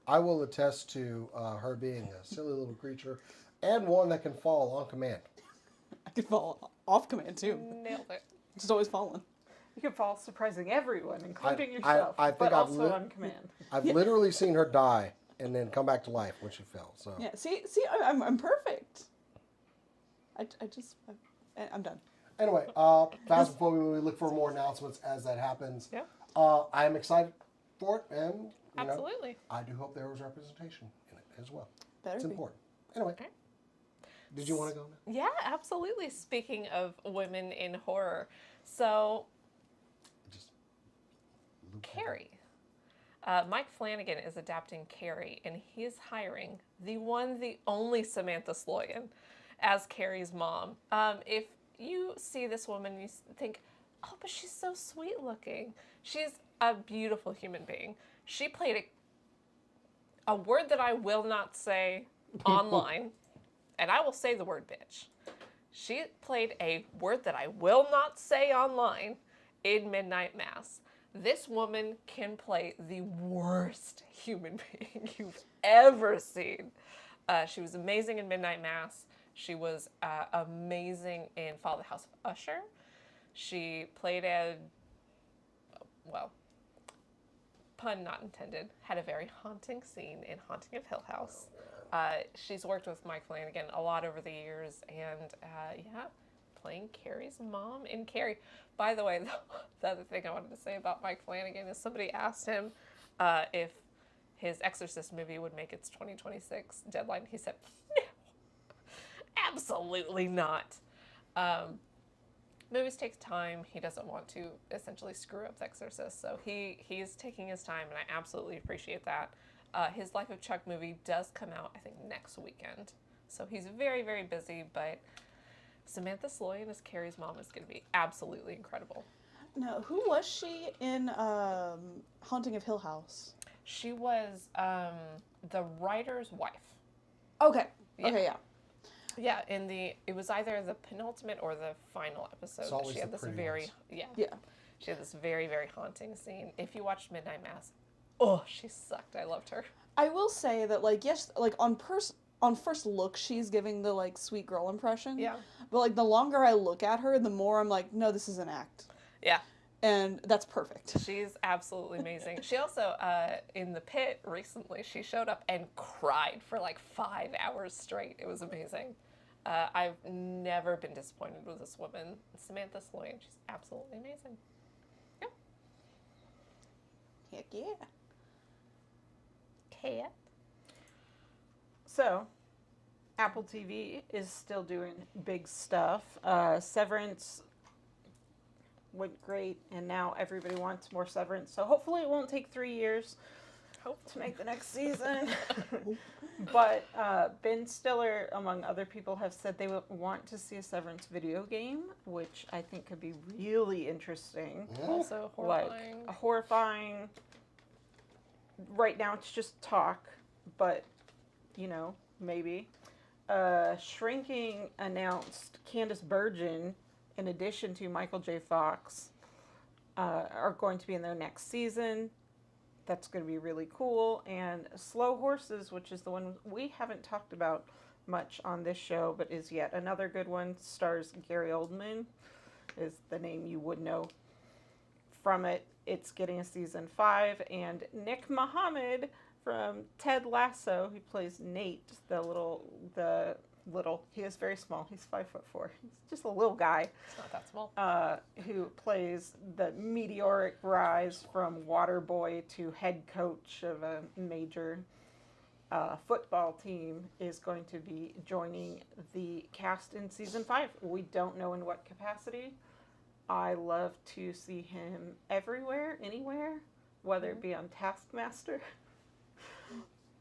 I will attest to her being a silly little creature and one that can fall on command. I could fall off command too. Nailed it. Just always falling. You could fall surprising everyone, including I yourself, think but I've also on command. I've literally seen her die and then come back to life when she fell. So Yeah. See, I'm perfect. I'm done. anyway, Phasmophobia. We look for more announcements as that happens. Yeah. I am excited for it, and you know, Absolutely. I do hope there was representation in it as well. Better It's be. important. Anyway, Okay. did you want to go now? Yeah, absolutely. Speaking of women in horror, so Just Carrie. Mike Flanagan is adapting Carrie, and he is hiring the one, the only Samantha Sloyan as Carrie's mom. If you see this woman, you think, oh, but she's so sweet looking. She's a beautiful human being. She played a word that I will not say online, and I will say the word bitch. She played a word that I will not say online in Midnight Mass. This woman can play the worst human being you've ever seen. She was amazing in Midnight Mass. She was amazing in Follow the House of Usher. She played pun not intended, had a very haunting scene in Haunting of Hill House. She's worked with Mike Flanagan a lot over the years, and playing Carrie's mom in Carrie. By the way, the other thing I wanted to say about Mike Flanagan is somebody asked him if his Exorcist movie would make its 2026 deadline. He said, no, absolutely not. Movies take time. He doesn't want to essentially screw up The Exorcist, so he's taking his time, and I absolutely appreciate that. His Life of Chuck movie does come out, I think, next weekend, so he's very, very busy, but Samantha Sloyan as Carrie's mom is going to be absolutely incredible. Now, who was she in Haunting of Hill House? She was the writer's wife. Okay. Yeah. Okay, yeah. Yeah, it was either the penultimate or the final episode. It's always She had the this pretty very ones. Yeah. She had this very, very haunting scene. If you watched Midnight Mass, oh, she sucked. I loved her. I will say that, like, yes, like, on first look, she's giving the, like, sweet girl impression. Yeah. But, like, the longer I look at her, the more I'm like, no, this is an act. Yeah. And that's perfect. She's absolutely amazing. She also, in the pit recently, she showed up and cried for like 5 hours straight. It was amazing. I've never been disappointed with this woman, Samantha Sloyan. She's absolutely amazing. Yeah. Heck yeah. Cat. So, Apple TV is still doing big stuff. Severance went great, and now everybody wants more Severance. So hopefully it won't take 3 years to make the next season. But Ben Stiller, among other people, have said they would want to see a Severance video game, which I think could be really interesting. Also horrifying. Like horrifying. Right now it's just talk, but maybe. Shrinking announced Candice Bergen, in addition to Michael J. Fox, are going to be in their next season. That's going to be really cool. And Slow Horses, which is the one we haven't talked about much on this show, but is yet another good one, stars Gary Oldman, is the name you would know from it. It's getting a season 5, and Nick Mohammed from Ted Lasso, he plays Nate, he is very small. He's 5'4". He's just a little guy. It's not that small. Who plays the meteoric rise from water boy to head coach of a major football team, is going to be joining the cast in season 5. We don't know in what capacity. I love to see him everywhere, anywhere, whether it be on Taskmaster,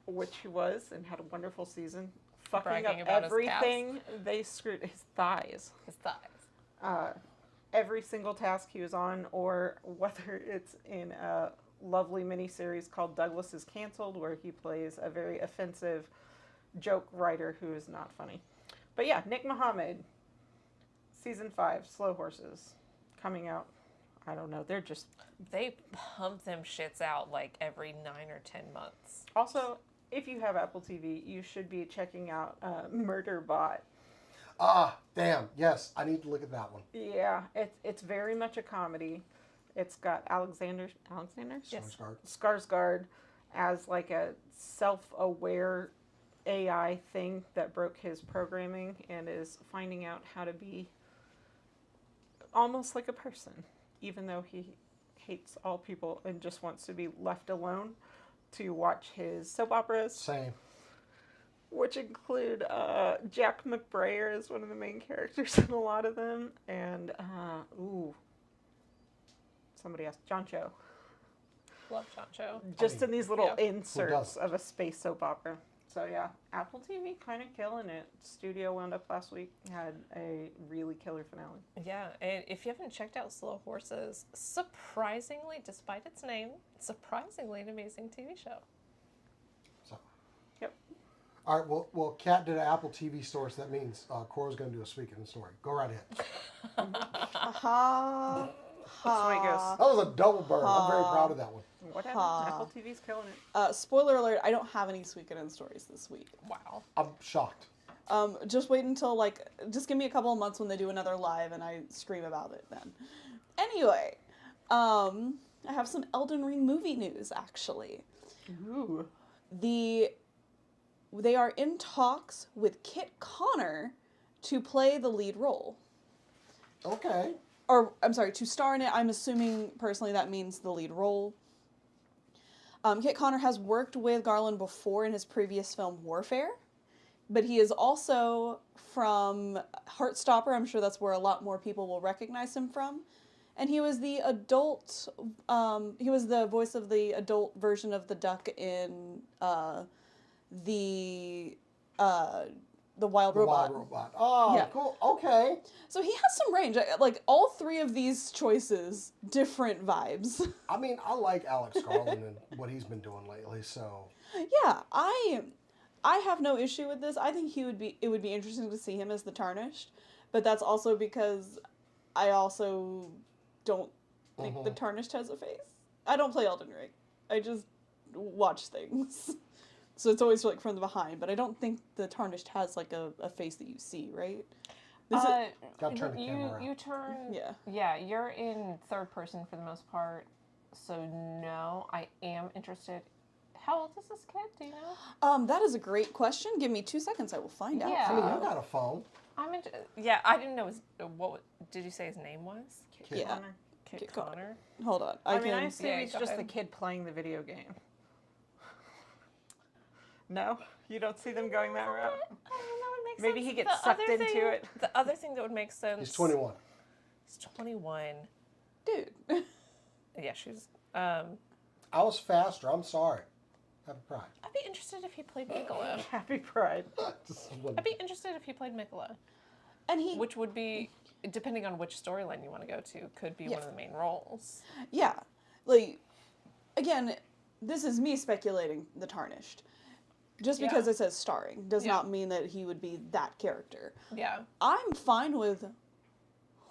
which he was and had a wonderful season, fucking Bragging up about everything. They screwed his thighs. His thighs. Every single task he was on, or whether it's in a lovely miniseries called Douglas is Canceled, where he plays a very offensive joke writer who is not funny. But yeah, Nick Mohammed, season 5, Slow Horses, coming out. I don't know. They pump them shits out like every 9 or 10 months. Also, if you have Apple TV, you should be checking out Murderbot. Ah, damn. Yes, I need to look at that one. Yeah, it's very much a comedy. It's got Alexander Yes. Skarsgård as like a self-aware AI thing that broke his programming and is finding out how to be almost like a person, even though he hates all people and just wants to be left alone to watch his soap operas. Same. Which include Jack McBrayer as one of the main characters in a lot of them, and somebody else, John Cho. Love John Cho. Just in these little yeah. inserts of a space soap opera. So yeah, Apple TV kind of killing it. Studio wound up last week, had a really killer finale. Yeah, and if you haven't checked out Slow Horses, surprisingly, despite its name, surprisingly an amazing TV show. So. Yep. All right, well, Kat did an Apple TV story, so that means Cora's going to do a Speak in the Story. Go right ahead. Ha. That's the way it goes. That was a double burn. I'm very proud of that one. What happened? Apple TV's killing it. Spoiler alert, I don't have any Sweet Good End stories this week. Wow. I'm shocked. Just wait until, just give me a couple of months when they do another live and I scream about it then. Anyway, I have some Elden Ring movie news, actually. Ooh. They are in talks with Kit Connor to play the lead role. Okay. Or, I'm sorry, to star in it. I'm assuming, personally, that means the lead role. Kit Connor has worked with Garland before in his previous film, Warfare. But he is also from Heartstopper. I'm sure that's where a lot more people will recognize him from. And he was the adult, he was the voice of the adult version of the Duck in the the wild The robot. Wild Robot. Oh, Yeah. cool. Okay. So he has some range. Like all three of these choices, different vibes. I mean, I like Alex Garland and what he's been doing lately. So Yeah, I have no issue with this. I think it would be interesting to see him as the Tarnished, but that's also because I also don't think the Tarnished has a face. I don't play Elden Ring. I just watch things. So it's always like from the behind, but I don't think the Tarnished has like a face that you see, right? gotta turn the you camera around. you turn Yeah. you're in third person for the most part, so no, I am interested. How old is this kid? Do you know? That is a great question. Give me 2 seconds. I will find out. Yeah. I mean, you got a phone. Yeah, I didn't know what did you say his name was? Kid. Yeah. Kit Kit Connor. Hold on. I mean, I can. assume Yeah, he's go just ahead. the kid playing the video game. No? You don't see them going that route? Maybe he gets sucked into it. The other thing that would make sense. He's 21. He's 21. Dude. Yeah, she's. I was faster. I'm sorry. Happy Pride. I'd be interested if he played Nicola. Happy Pride. Just one- I'd be interested if he played Nicola, And he. which would be, depending on which storyline you want to go to, could be one of the main roles. Yeah. Like, again, this is me speculating the Tarnished. Just because Yeah. it says starring does Yeah. not mean that he would be that character. Yeah. I'm fine with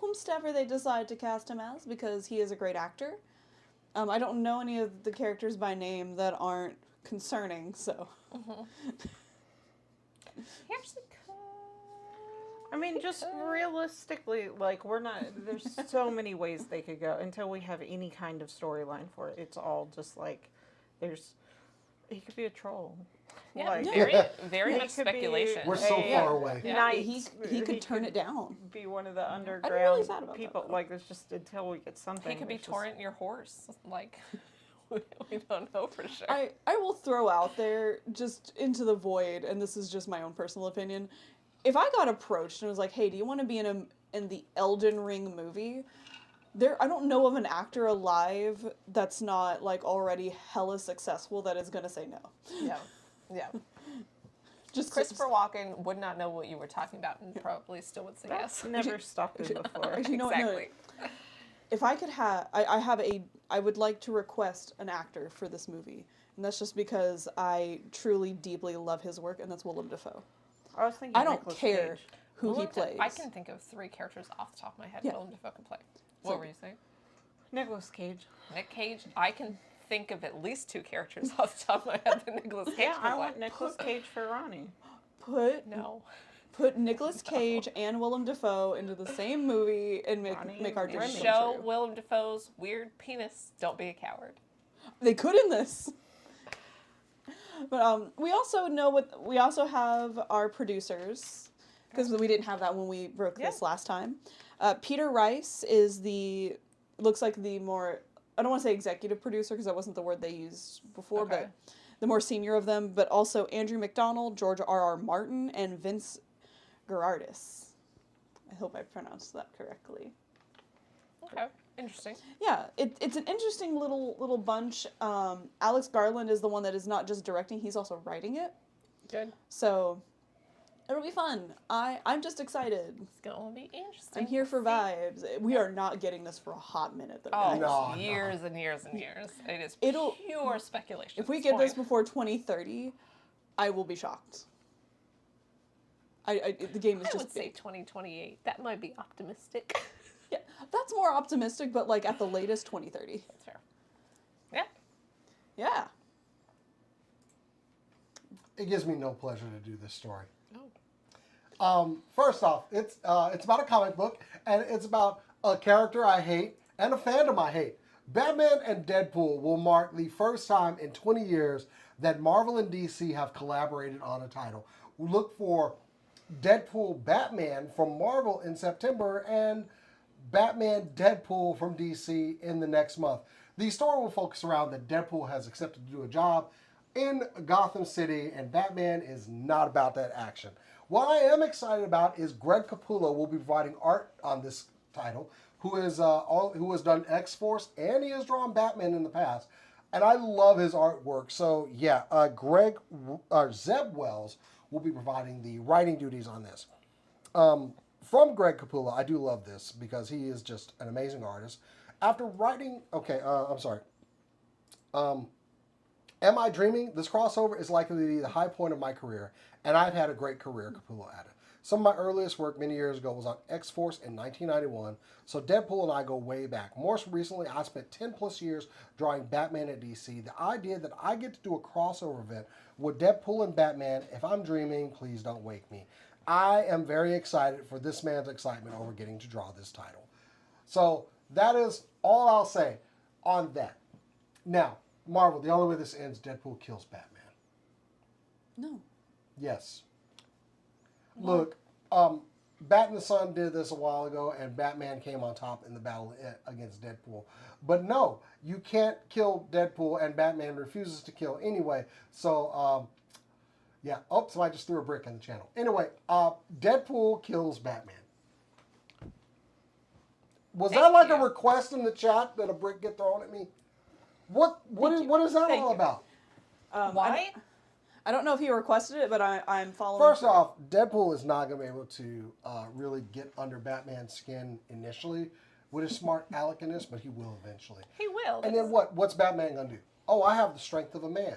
whomstever they decide to cast him as because he is a great actor. I don't know any of the characters by name that aren't concerning, so. He actually could. I mean, just realistically, like, we're not, there's so many ways they could go until we have any kind of storyline for it. It's all just like, he could be a troll. Yeah, Like, very He much could be- speculation. We're so Yeah. far away. Yeah. Knight. He could turn it down. Be one of the really underground sad about that, people. though. Like, there's just until we get something. He could be there's just- Torrent your horse. Like, we don't know for sure. I will throw out there just into the void, and this is just my own personal opinion. If I got approached and was like, "Hey, do you want to be in the Elden Ring movie?" I don't know of an actor alive that's not like already hella successful that is gonna say no. Yeah. Yeah. Just Christopher Walken would not know what you were talking about and probably still would say yes. Never stopped him before. Actually, you know what? No, Exactly. if I could have, I would like to request an actor for this movie, and that's just because I truly deeply love his work, and that's Willem Dafoe. I was thinking I don't Nicolas care Cage. who he Willem Da- plays. I can think of 3 characters off the top of my head Yeah. Willem Dafoe can play. So- What were you saying? Nicolas Cage. Nick Cage? I can think of at least 2 characters off the top of my head that Nicolas Cage Yeah, can I play. want Nicolas Cage for Ronnie. No. Put Nicolas Cage and Willem Dafoe into the same movie and Ronnie make our and dreams Remy. come Show true. Willem Dafoe's weird penis. Don't be a coward. They could in this. But we also have our producers because we didn't have that when we broke this last time. Peter Rice is looks like the more, I don't want to say executive producer because that wasn't the word they used before, Okay. but the more senior of them, but also Andrew McDonald, George R.R. Martin, and Vince Gerardis. I hope I pronounced that correctly. Okay. Interesting. Yeah, it's an interesting little bunch. Alex Garland is the one that is not just directing; he's also writing it. Good. So it'll be fun. I'm just excited. It's going to be interesting. I'm here for vibes. We are not getting this for a hot minute though. Oh, guys. No, no. years and years and years. It is It'll- pure speculation. If we at get this point. before 2030, I will be shocked. The game is I just would say big. 2028. That might be optimistic. Yeah, that's more optimistic, but like at the latest 2030. That's fair. Yeah. Yeah. It gives me no pleasure to do this story. Oh. First off, it's about a comic book, and it's about a character I hate and a fandom I hate. Batman and Deadpool will mark the first time in 20 years that Marvel and DC have collaborated on a title. Look for Deadpool Batman from Marvel in September and Batman Deadpool from DC in the next month. The story will focus around that Deadpool has accepted to do a job in Gotham City, and Batman is not about that action. What I am excited about is Greg Capullo will be providing art on this title, who has done X-Force, and he has drawn Batman in the past. And I love his artwork. So yeah, Zeb Wells will be providing the writing duties on this. From Greg Capullo, I do love this because he is just an amazing artist. After writing, I'm sorry. Am I Dreaming? This crossover is likely to be the high point of my career, and I've had a great career, Capullo added. Some of my earliest work many years ago was on X-Force in 1991, so Deadpool and I go way back. More recently, I spent 10 plus years drawing Batman at DC. The idea that I get to do a crossover event with Deadpool and Batman, if I'm dreaming, please don't wake me. I am very excited for this man's excitement over getting to draw this title. So that is all I'll say on that. Now, Marvel, the only way this ends, Deadpool kills Batman. No. Yes. Look, Bat in the Sun did this a while ago, and Batman came on top in the battle against Deadpool. But no, you can't kill Deadpool, and Batman refuses to kill anyway. So, yeah. Oh, somebody just threw a brick in the channel. Anyway, Deadpool kills Batman. Was that like a request in the chat that a brick get thrown at me? What is that all about? Why? I don't know if he requested it, but I'm following. First off, Deadpool is not going to be able to really get under Batman's skin initially with his smart aleckness, but he will eventually. He will. And then what's Batman going to do? Oh, I have the strength of a man.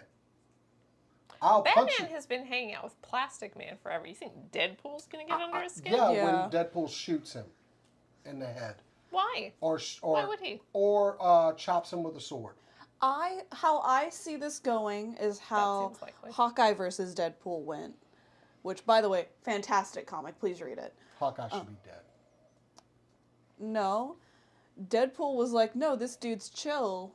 I'll punch you. Batman has been hanging out with Plastic Man forever. You think Deadpool's going to get under his skin? Yeah, Yeah. when Deadpool shoots him in the head. Why? Or Why would he? Or chops him with a sword. How I see this going is how seems likely. Hawkeye versus Deadpool went, which, by the way, fantastic comic. Please read it. Hawkeye should be dead. No, Deadpool was like, no, this dude's chill,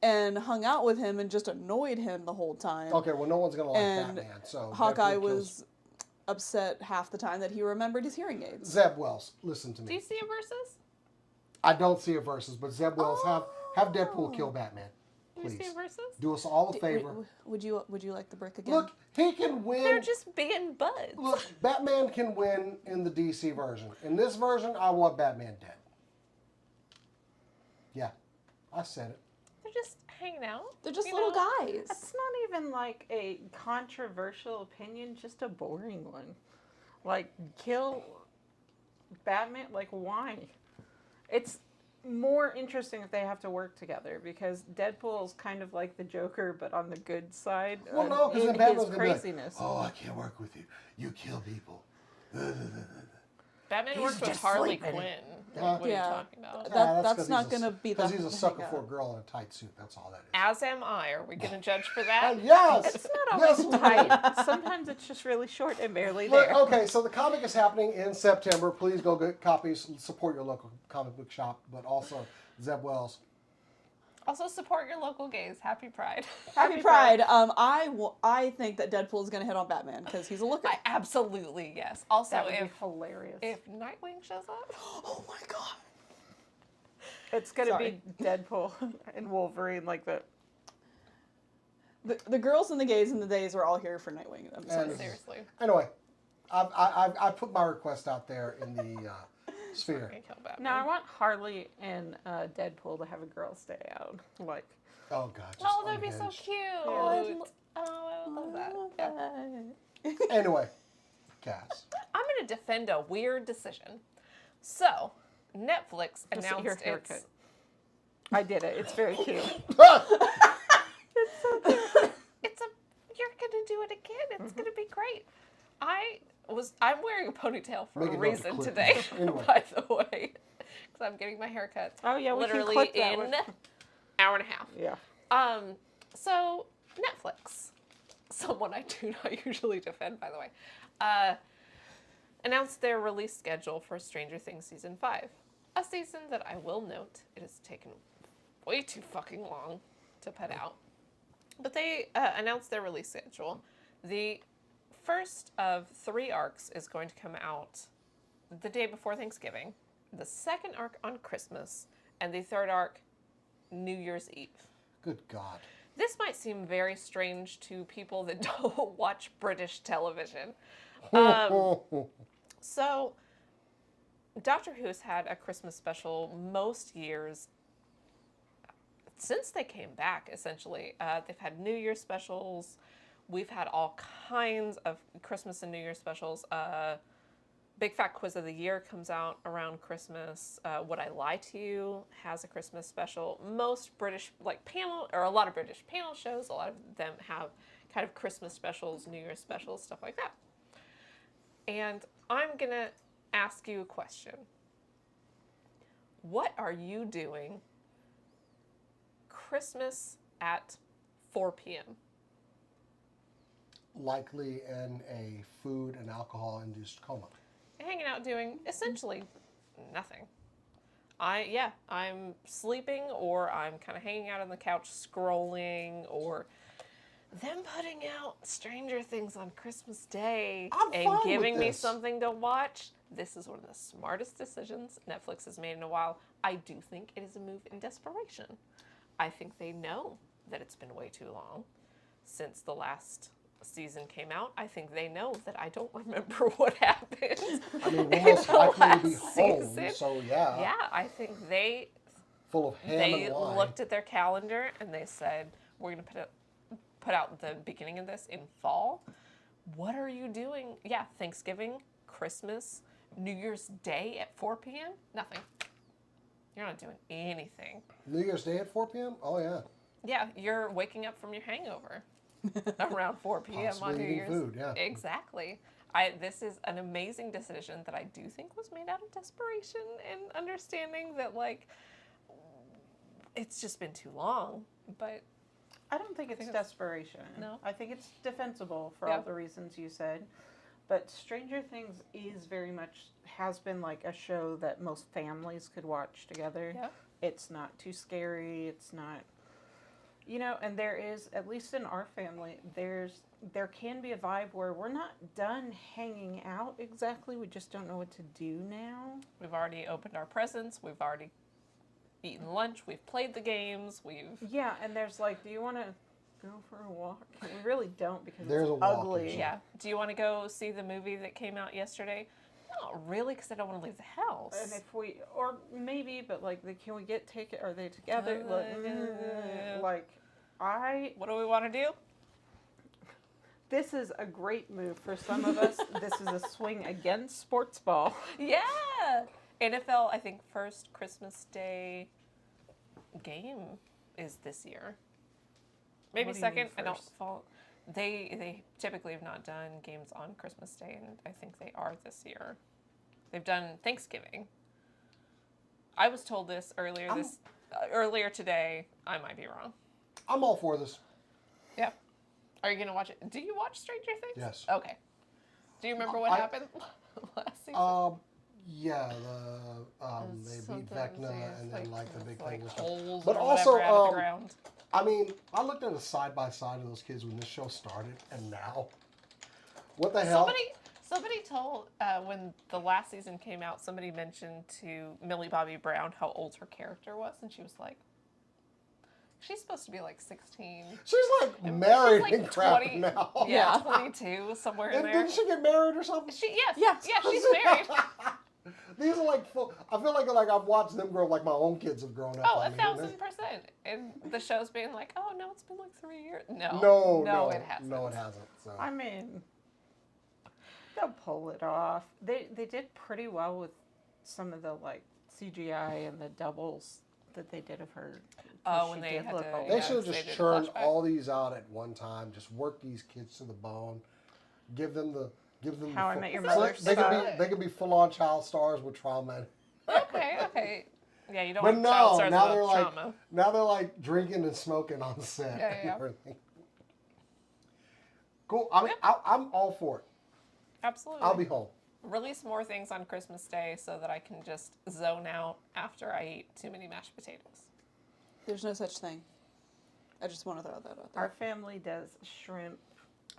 and hung out with him and just annoyed him the whole time. Okay, well, no one's going to like And Batman, so Hawkeye Deadpool was upset half the time that he remembered his hearing aids. Zeb Wells, listen to me. Do you see a versus? I don't see a versus, but Zeb Wells have Deadpool kill Batman. Do you Please. see a versus? Do us all a favor. Would you like the brick again? Look, he can win. They're just being buds. Look, Batman can win in the DC version. In this version, I want Batman dead. Yeah, I said it. They're just hanging out. They're just you little know? guys. It's not even like a controversial opinion, just a boring one. Like, kill Batman? Like, why? It's more interesting if they have to work together because Deadpool's kind of like the Joker, but on the good side. Well, no, because then in Batman's his going to be like, craziness. oh, I can't work with you. You kill people. Batman He's worked with just Harley sleeping. Quinn. Yeah. What are you Yeah. talking about? That's 'cause not he's gonna be the because he's a sucker hangout. for a girl in a tight suit. That's all that is. As am I. Are we going to judge for that? Yes. It's not Yes, always we tight. Sometimes it's just really short and barely Look, there. okay, so the comic is happening in September. Please go get copies. Support your local comic book shop, but also Zeb Wells. Also support your local gays. Happy Pride. Happy Pride. I think that Deadpool is gonna hit on Batman because he's a looker. Absolutely, yes. Also, That would be if hilarious. Nightwing shows up, Oh my god. It's gonna Sorry. be Deadpool and Wolverine like that. The girls and the gays and the days are all here for Nightwing. I'm sorry. And- seriously, Anyway, I put my request out there in the sphere. gonna kill Batman. Now I want Harley and Deadpool to have a girls' day out. Like, Oh God. Just Oh, that'd be so unhinged. cute. Yeah. Oh, I would love that. Yeah. Anyway, Cass. I'm going to defend a weird decision. So, Netflix Just your announced haircut. its... I did it. It's very cute. You're going to do it again. It's going to be great. I'm wearing a ponytail for Make a a note to reason clip today, this. Anyway. by the way. Because I'm getting my hair cut Oh yeah, we literally can clip that in one. hour and a half. Yeah. So Netflix, someone I do not usually defend, by the way, announced their release schedule for Stranger Things Season 5. A season that I will note, it has taken way too fucking long to put out. But they announced their release schedule. The first of 3 arcs is going to come out the day before Thanksgiving, the second arc on Christmas, and the third arc New Year's Eve. Good God. This might seem very strange to people that don't watch British television. So, Doctor Who's had a Christmas special most years since they came back, essentially. They've had New Year's specials We've had all kinds of Christmas and New Year specials. Big Fat Quiz of the Year comes out around Christmas. Would I Lie to You has a Christmas special. Most British, like panel, or a lot of British panel shows, a lot of them have kind of Christmas specials, New Year specials, stuff like that. And I'm going to ask you a question. What are you doing Christmas at 4 p.m.? Likely in a food and alcohol-induced coma. Hanging out doing essentially nothing. I'm sleeping, or I'm kind of hanging out on the couch scrolling, or them putting out Stranger Things on Christmas Day and fine giving with me this. something to watch. This is one of the smartest decisions Netflix has made in a while. I do think it is a move in desperation. I think they know that it's been way too long since the last season came out. I think they know that I don't remember what happened. I mean, we're in most the likely to be last home, season. so yeah. Yeah, I think they Full of ham they and wine. looked at their calendar and they said, we're going to put out the beginning of this in fall. What are you doing? Yeah, Thanksgiving, Christmas, New Year's Day at 4 p.m.? Nothing. You're not doing anything. New Year's Day at 4 p.m.? Oh, yeah. Yeah, you're waking up from your hangover around 4 p.m. Possibly on New eating Year's. food, yeah. Exactly. This is an amazing decision that I do think was made out of desperation and understanding that, like, it's just been too long. But I don't think it's desperation. No? I think it's defensible for Yeah. all the reasons you said. But Stranger Things is very much, has been like a show that most families could watch together. Yeah. It's not too scary. It's not, you know, and there is, at least in our family, there can be a vibe where we're not done hanging out exactly. We just don't know what to do now. we've already opened our presents. We've already eaten lunch. We've played the games. Yeah, and there's like, do you want to go for a walk? We really don't, because There's a it's walk ugly. issue. Yeah. Do you want to go see the movie that came out yesterday? Not really, because I don't want to leave the house. And if we, or maybe, but like, can we get ticket? Are they together? Like, What do we want to do? this is a great move for some of us. This is a swing against sports ball. Yeah. NFL, I think, first Christmas Day game is this year. Maybe What do you mean second. I don't first? follow. They typically have not done games on Christmas Day, and I think they are this year. They've done Thanksgiving. I was told this earlier today. I might be wrong. I'm all for this. Yeah. Are you gonna watch it? Do you watch Stranger Things? Yes. Okay. Do you remember what happened last season? Yeah, they beat Something, Vecna, yeah, and then like the big thing was. holes But or also, whatever out of the ground. I mean, I looked at a side by side of those kids when this show started, and now, what the hell? Somebody told when the last season came out, somebody mentioned to Millie Bobby Brown how old her character was, and she was like, she's supposed to be like 16. She's like And married she's like and crap 20 now. Yeah, 22, somewhere in And there. didn't she get married or something? Yeah, she's married. These are like full. I feel like I've watched them grow up like my own kids have grown up. Oh, I mean, 1,000%. And the show's being like, oh no, it's been like 3 years. No, No, it hasn't. No, it hasn't. So. I mean, they'll pull it off. They did pretty well with some of the like CGI and the doubles that they did of her. Oh, when they had to. They yeah, should have they just did a churned flashback. all these out at one time. Just work these kids to the bone. Give them the. How I Met Your so Mother They style. could be full on child stars with trauma. Okay. Yeah, you don't But want child no, stars now about they're like trauma. drinking and smoking on set. Yeah, and yeah. everything. Cool. I mean, I'm all for it. Absolutely. I'll be home. Release more things on Christmas Day so that I can just zone out after I eat too many mashed potatoes. There's no such thing. I just want to throw that out there. Our family does shrimp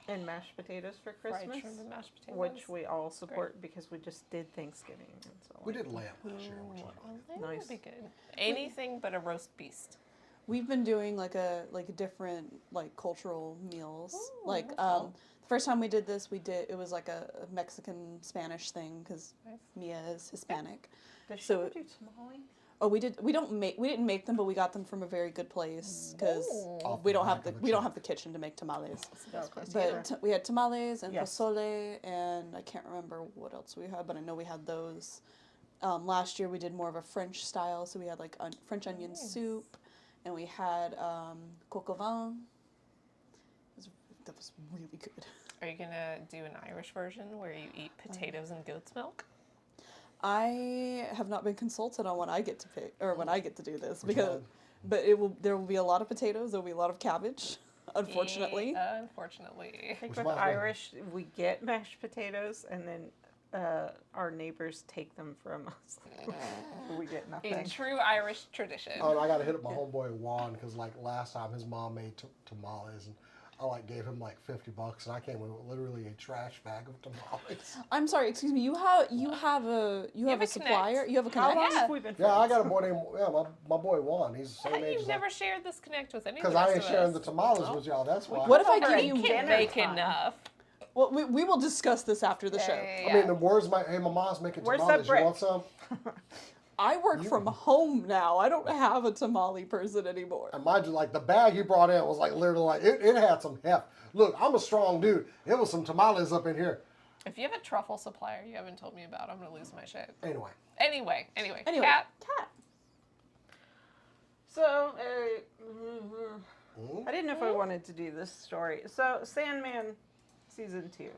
and mashed potatoes for Fried Christmas, shrimp and mashed potatoes. which we all support because we just did Thanksgiving. And so We did lamb last year. Ooh, which was well, that Nice. would be good. Anything but a roast beast. We've been doing like a different like cultural meals. Ooh, Like that's cool. the first time we did this, it was like a Mexican Spanish thing because Nice. Mia is Hispanic. Does she So- ever do tamale? Oh, we didn't make them, but we got them from a very good place because Ooh. we don't have Back of a we don't truck. have the kitchen to make tamales. That's close Okay. together. But we had tamales and Yes. pozole, and I can't remember what else we had, but I know we had those. Last year we did more of a French style, so we had like French onion Nice. soup, and we had coq au vin. That was really good. Are you gonna do an Irish version where you eat potatoes and goat's milk? I have not been consulted on when I get to pick or when I get to do this Which because, one? but there will be a lot of potatoes. There will be a lot of cabbage, unfortunately. Unfortunately. I think Which with reminds me- Irish, we get mashed potatoes, and then our neighbors take them from us. We get In nothing. true Irish tradition. Oh, and I got to hit up my homeboy Juan because like last time his mom made tamales and I like gave him like $50 and I came with literally a trash bag of tamales. I'm sorry, excuse me. You have a have a supplier. Connect. You have a How connect. long Yeah. have we been Yeah, I friends? got a boy named my boy Juan. He's the same age You've as never shared this connect with any of the because I rest ain't of sharing us. the tamales with y'all. That's why. What if I Over give at you? Can't dinner make time. enough. Well, we will discuss this after the show. I mean, the words hey, my mom's making Where's that tamales. You brick? want some? I work from home now. I don't have a tamale person anymore. And mind you, like the bag he brought in was like literally like it had some heft. Look, I'm a strong dude. It was some tamales up in here. If you have a truffle supplier you haven't told me about, I'm gonna lose my shit. Anyway, Anyway, Anyway, Kat, cat. So, I didn't know if I wanted to do this story. So, Sandman season 2.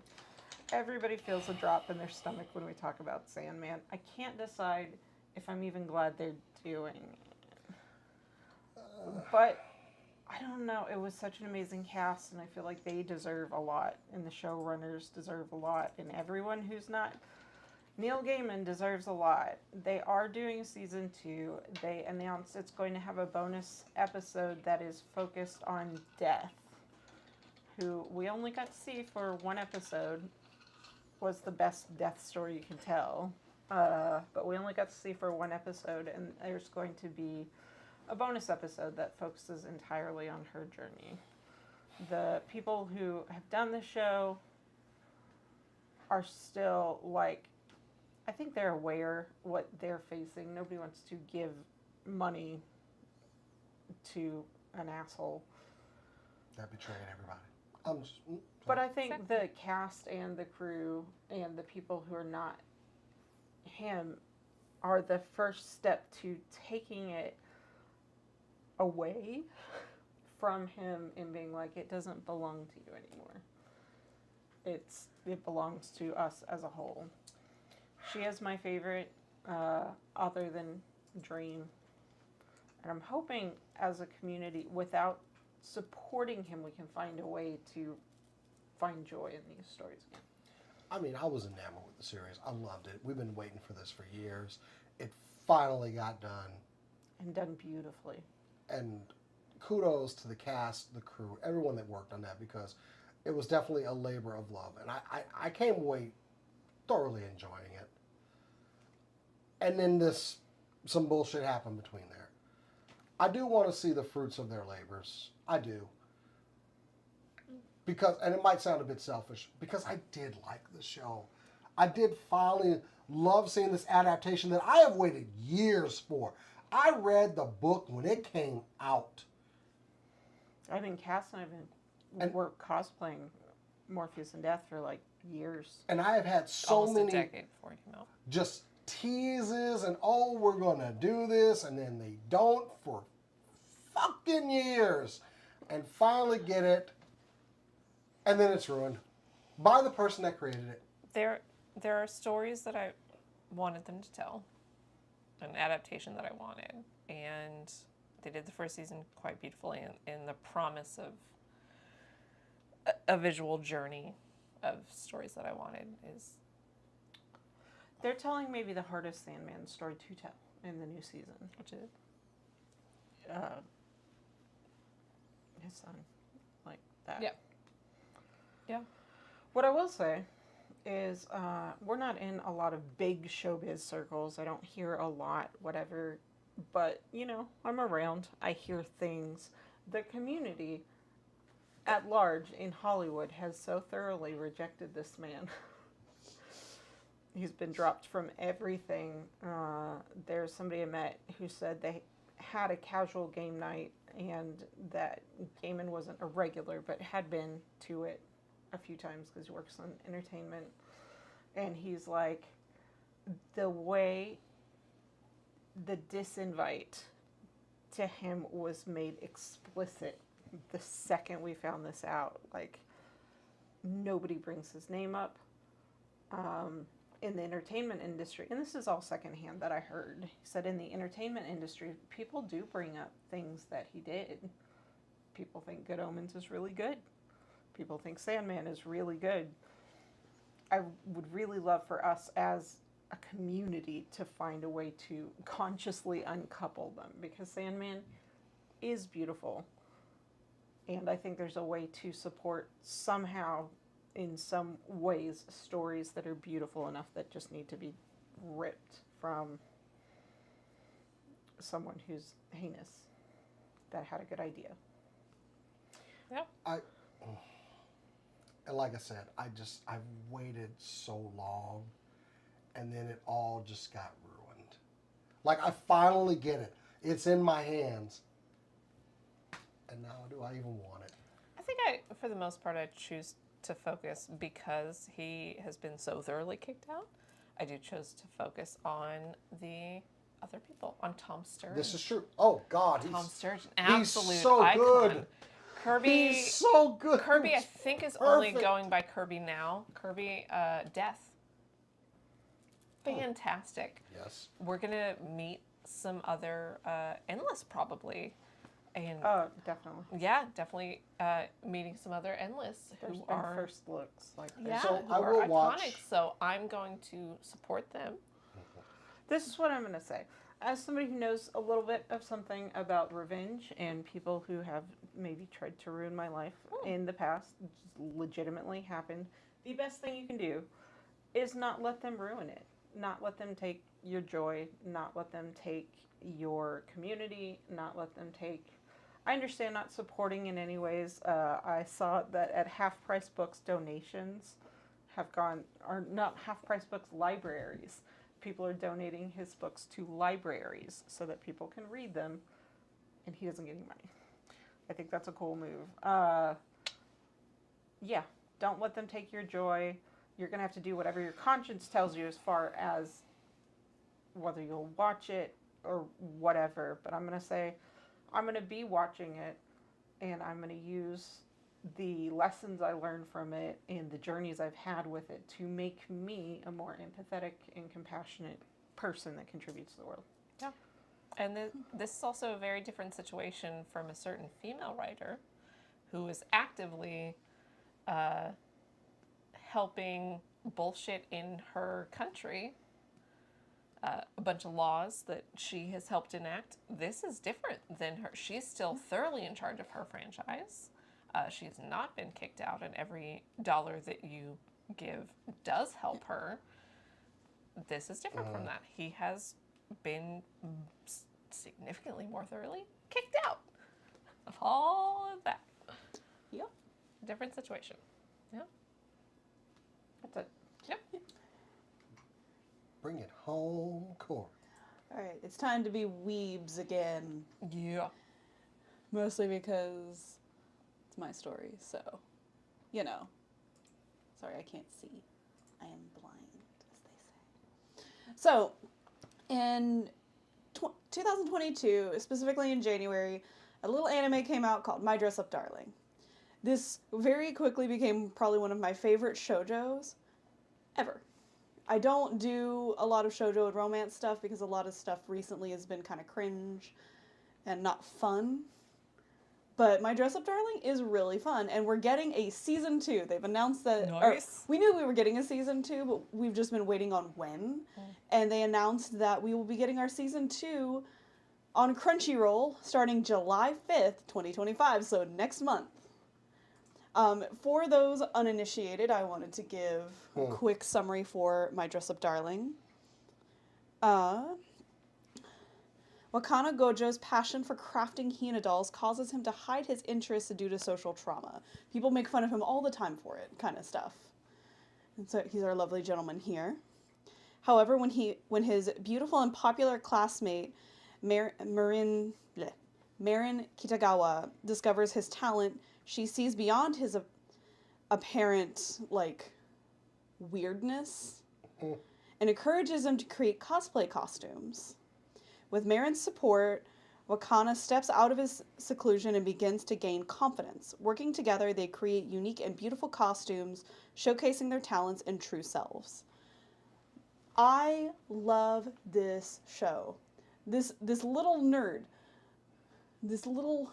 Everybody feels a drop in their stomach when we talk about Sandman. I can't decide if I'm even glad they're doing it. But I don't know. It was such an amazing cast, and I feel like they deserve a lot, and the showrunners deserve a lot, and everyone who's not Neil Gaiman deserves a lot. They are doing season 2. They announced it's going to have a bonus episode that is focused on Death, who we only got to see for one episode. Was the best death story you can tell. But we only got to see for one episode, and there's going to be a bonus episode that focuses entirely on her journey. The people who have done the show are still like, I think they're aware what they're facing. Nobody wants to give money to an asshole. that betrayed everybody. I'm just, But I think the cast and the crew and the people who are not him are the first step to taking it away from him and being like, it doesn't belong to you anymore. It belongs to us as a whole. She is my favorite, other than Dream. And I'm hoping as a community, without supporting him, we can find a way to find joy in these stories again. I mean, I was enamored with the series. I loved it. We've been waiting for this for years. It finally got done. And done beautifully. And kudos to the cast, the crew, everyone that worked on that because it was definitely a labor of love. And I came away thoroughly enjoying it. And then some bullshit happened between there. I do want to see the fruits of their labors. I do. Because, and it might sound a bit selfish, because I did like the show. I did finally love seeing this adaptation that I have waited years for. I read the book when it came out. I mean, Cass and I were cosplaying Morpheus and Death for like years. And I have had so almost many a decade before it came out. just teases and, oh, we're going to do this, and then they don't for fucking years. And finally get it, and then it's ruined by the person that created it. There are stories that I wanted them to tell, an adaptation that I wanted, and they did the first season quite beautifully, and the promise of a visual journey of stories that I wanted is. They're telling maybe the hardest Sandman story to tell in the new season. Which is His son, like that. Yeah. Yeah. What I will say is we're not in a lot of big showbiz circles. I don't hear a lot, whatever. But, you know, I'm around. I hear things. The community at large in Hollywood has so thoroughly rejected this man. He's been dropped from everything. There's somebody I met who said they had a casual game night and that Gaiman wasn't a regular, but had been to it a few times because he works on entertainment. And he's like, the way the disinvite to him was made explicit the second we found this out. Like, nobody brings his name up. In the entertainment industry, and this is all secondhand that I heard, he said in the entertainment industry, people do bring up things that he did. People think Good Omens is really good. People think Sandman is really good. I would really love for us as a community to find a way to consciously uncouple them, because Sandman is beautiful. And I think there's a way to support somehow, in some ways, stories that are beautiful enough that just need to be ripped from someone who's heinous that had a good idea. Yep. And like I said, I've waited so long, and then it all just got ruined. Like, I finally get it. It's in my hands. And now do I even want it? I think for the most part, I choose to focus, because he has been so thoroughly kicked out. I do choose to focus on the other people, on Tom Sturridge. This is true. Oh God, Tom Sturridge, he's absolute so icon. good. Kirby, He's so good. Kirby, I think is only going by Kirby now. Kirby, Death. Fantastic. Yes. We're gonna meet some other Endless probably. And Oh, definitely. yeah, definitely meeting some other Endless There's who been are first looks like this. yeah, So who I are will iconic. watch- So I'm going to support them. This is what I'm going to say. As somebody who knows a little bit of something about revenge and people who have maybe tried to ruin my life in the past, legitimately happened, the best thing you can do is not let them ruin it. Not let them take your joy, not let them take your community, not let them take... I understand not supporting in any ways. I saw that at Half Price Books, donations have gone, or not Half Price Books, libraries. People are donating his books to libraries so that people can read them, and he doesn't get any money. I think that's a cool move. Yeah, don't let them take your joy. You're going to have to do whatever your conscience tells you as far as whether you'll watch it or whatever. But I'm going to say, I'm going to be watching it, and I'm going to use the lessons I learned from it and the journeys I've had with it to make me a more empathetic and compassionate person that contributes to the world. Yeah. And this is also a very different situation from a certain female writer who is actively helping bullshit in her country. A bunch of laws that she has helped enact. This is different than her. She's still thoroughly in charge of her franchise. She's not been kicked out, and every dollar that you give does help her. This is different from that. He has been significantly more thoroughly kicked out of all of that. Yep. Different situation. Yeah. That's it. Yep. Bring it home, court. All right, it's time to be weebs again. Yeah. Mostly because it's my story, so, you know. Sorry, I can't see. I am blind, as they say. So, in 2022, specifically in January, a little anime came out called My Dress Up Darling. This very quickly became probably one of my favorite shoujos ever. I don't do a lot of shoujo and romance stuff because a lot of stuff recently has been kind of cringe and not fun. But My Dress Up Darling is really fun, and we're getting a season 2. They've announced that... Nice. We knew we were getting a season 2, but we've just been waiting on when. And they announced that we will be getting our season 2 on Crunchyroll starting July 5th, 2025, so next month. For those uninitiated, I wanted to give a quick summary for My Dress Up Darling. Wakana Gojo's passion for crafting Hina dolls causes him to hide his interests due to social trauma. People make fun of him all the time for it, kind of stuff. And so he's our lovely gentleman here. However, when his beautiful and popular classmate Marin Kitagawa discovers his talent, she sees beyond his apparent like weirdness and encourages him to create cosplay costumes. With Marin's support, Wakana steps out of his seclusion and begins to gain confidence. Working together, they create unique and beautiful costumes, showcasing their talents and true selves. I love this show. This little nerd, this little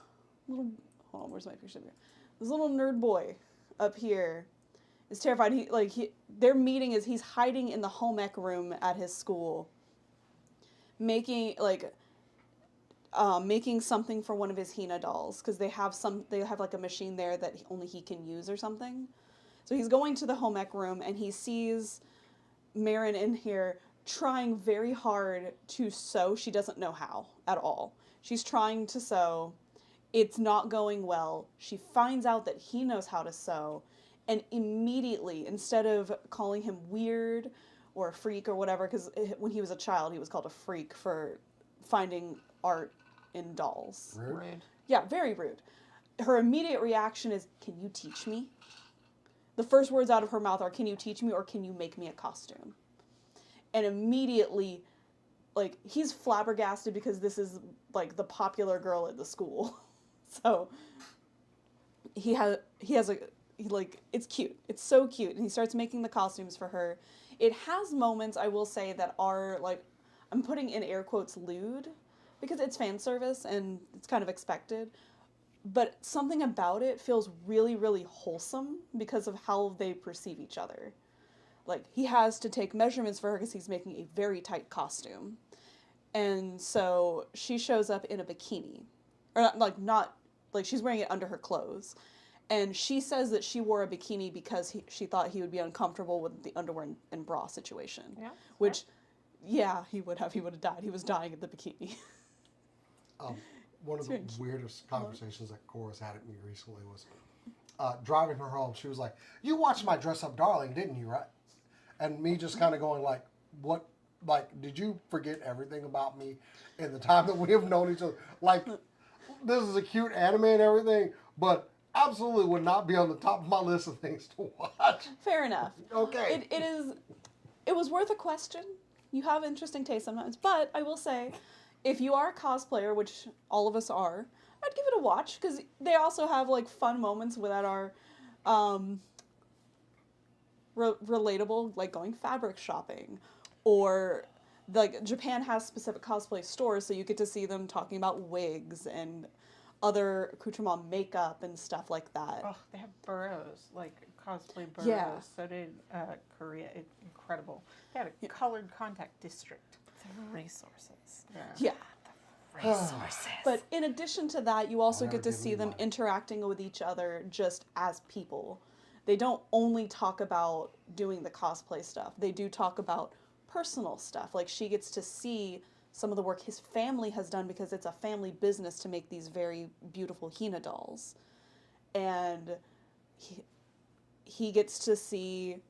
hold on, where's my picture? This little nerd boy up here is terrified. Their meeting is he's hiding in the home ec room at his school, making something for one of his Hina dolls because they have like a machine there that only he can use or something. So he's going to the home ec room and he sees Marin in here trying very hard to sew. She doesn't know how at all. She's trying to sew. It's not going well. She finds out that he knows how to sew, and immediately, instead of calling him weird or a freak or whatever, because when he was a child he was called a freak for finding art in dolls. Rude. Yeah, very rude. Her immediate reaction is, "Can you teach me?" The first words out of her mouth are, "Can you teach me or can you make me a costume?" And immediately, like, he's flabbergasted because this is, like, the popular girl at the school. So, it's cute. It's so cute. And he starts making the costumes for her. It has moments, I will say, that are, like, I'm putting in air quotes lewd, because it's fan service and it's kind of expected. But something about it feels really, really wholesome because of how they perceive each other. Like, he has to take measurements for her because he's making a very tight costume. And so she shows up in a bikini. Or, she's wearing it under her clothes. And she says that she wore a bikini because she thought he would be uncomfortable with the underwear and bra situation. Yeah. Which, yeah, he would have. He would have died. He was dying at the bikini. One of the weirdest conversations that Cora's had at me recently was driving her home. She was like, "You watched my Dress Up Darling, didn't you, right?" And me just kind of going like, "What? Like, did you forget everything about me in the time that we have known each other? Like, this is a cute anime and everything, but absolutely would not be on the top of my list of things to watch." Fair enough. Okay. It was worth a question. You have interesting taste sometimes, but I will say, if you are a cosplayer, which all of us are, I'd give it a watch because they also have like fun moments that are relatable, like going fabric shopping, or like Japan has specific cosplay stores, so you get to see them talking about wigs and other accoutrement makeup and stuff like that. Oh, they have burrows, like cosplay burrows. Yeah. So did Korea. It's incredible. They had a colored contact district. The resources. Yeah. Resources. But in addition to that, you also Never get to give see me them money. interacting with each other just as people. They don't only talk about doing the cosplay stuff. They do talk about personal stuff. Like, she gets to see some of the work his family has done because it's a family business to make these very beautiful Hina dolls. And he gets to see,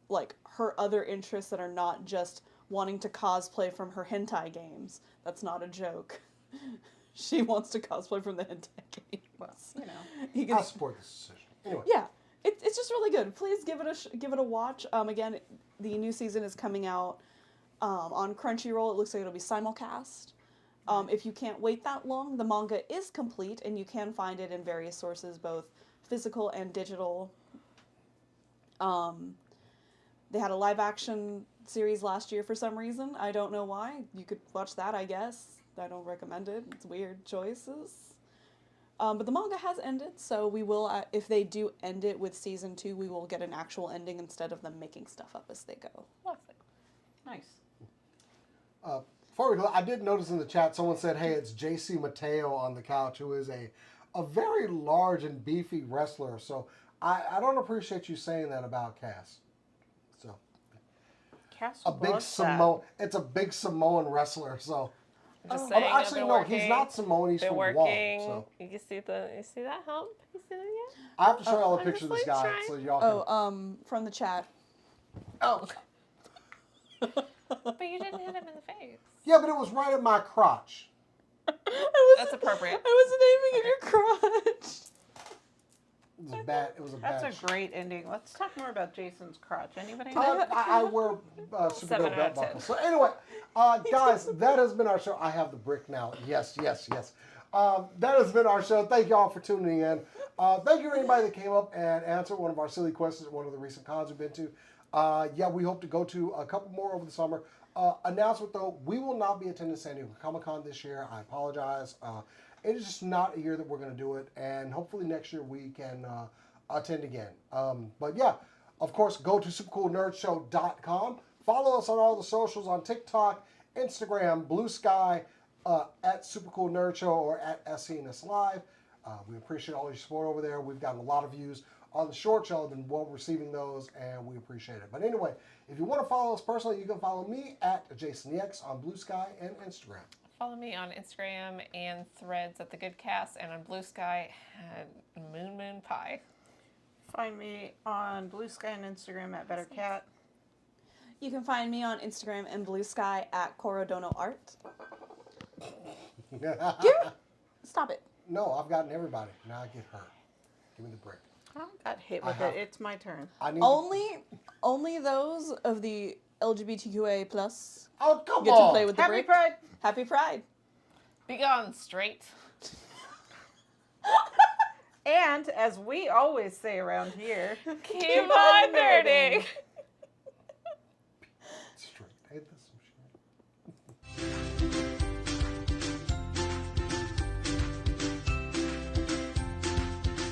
like, her other interests that are not just wanting to cosplay from her hentai games. That's not a joke. She wants to cosplay from the hentai games. Well, you know. He I gets, support this decision. Anyway. yeah, it's just really good. Please give it a watch. Again, the new season is coming out on Crunchyroll. It looks like it'll be simulcast. If you can't wait that long, the manga is complete, and you can find it in various sources, both physical and digital. They had a live-action series last year for some reason. I don't know why. You could watch that, I guess. I don't recommend it. It's weird choices. But the manga has ended, so we will, if they do end it with season 2, we will get an actual ending instead of them making stuff up as they go. Lovely. Nice. Before we go, I did notice in the chat someone said, "Hey, it's JC Mateo on the couch, who is a very large and beefy wrestler." So I don't appreciate you saying that about Cass. So Cass a big loves Samoan. It's a big Samoan wrestler. So Just oh, saying, actually I've no, been he's working, not Samoan. He's been from working. Guam. So You see that hump? You see that yet? I have to show y'all a I'm picture of just, this like, guy trying. so y'all can. From the chat. Oh, But you didn't hit him in the face. Yeah, but it was right at my crotch. That's appropriate. I wasn't aiming at your crotch. It was bad. It was a bad. That's a great ending. Let's talk more about Jason's crotch. Anybody? I wear super 7 dope out belt of 10. buckles. So anyway, guys, that has been our show. I have the brick now. Yes, yes, yes. That has been our show. Thank you all for tuning in. Thank you to anybody that came up and answered one of our silly questions at one of the recent cons we've been to. Yeah, we hope to go to a couple more over the summer. Announcement though, we will not be attending San Diego Comic-Con this year. I apologize. It is just not a year that we're going to do it, and hopefully next year we can attend again. But yeah, of course, go to supercoolnerdshow.com. Follow us on all the socials on TikTok, Instagram, Blue Sky, at Supercool Nerd Show or at SCNS Live. We appreciate all your support over there. We've gotten a lot of views on the short show. I've been well receiving those, and we appreciate it. But anyway, if you want to follow us personally, you can follow me at JasonX on Blue Sky and Instagram. Follow me on Instagram and Threads at The Good Cast, and on Blue Sky at Moon Pie. Find me on Blue Sky and Instagram at Better Cat. You can find me on Instagram and Blue Sky at Corodono Art. Stop it. No, I've gotten everybody. Now I get hurt. Give me the break. I got hit with it. It's my turn. I need Only those of the LGBTQA plus Oh, come get on. to play with the Happy brick. Pride! Happy Pride. Be gone, straight. And as we always say around here, Keep on nerding. Straight. Hey, this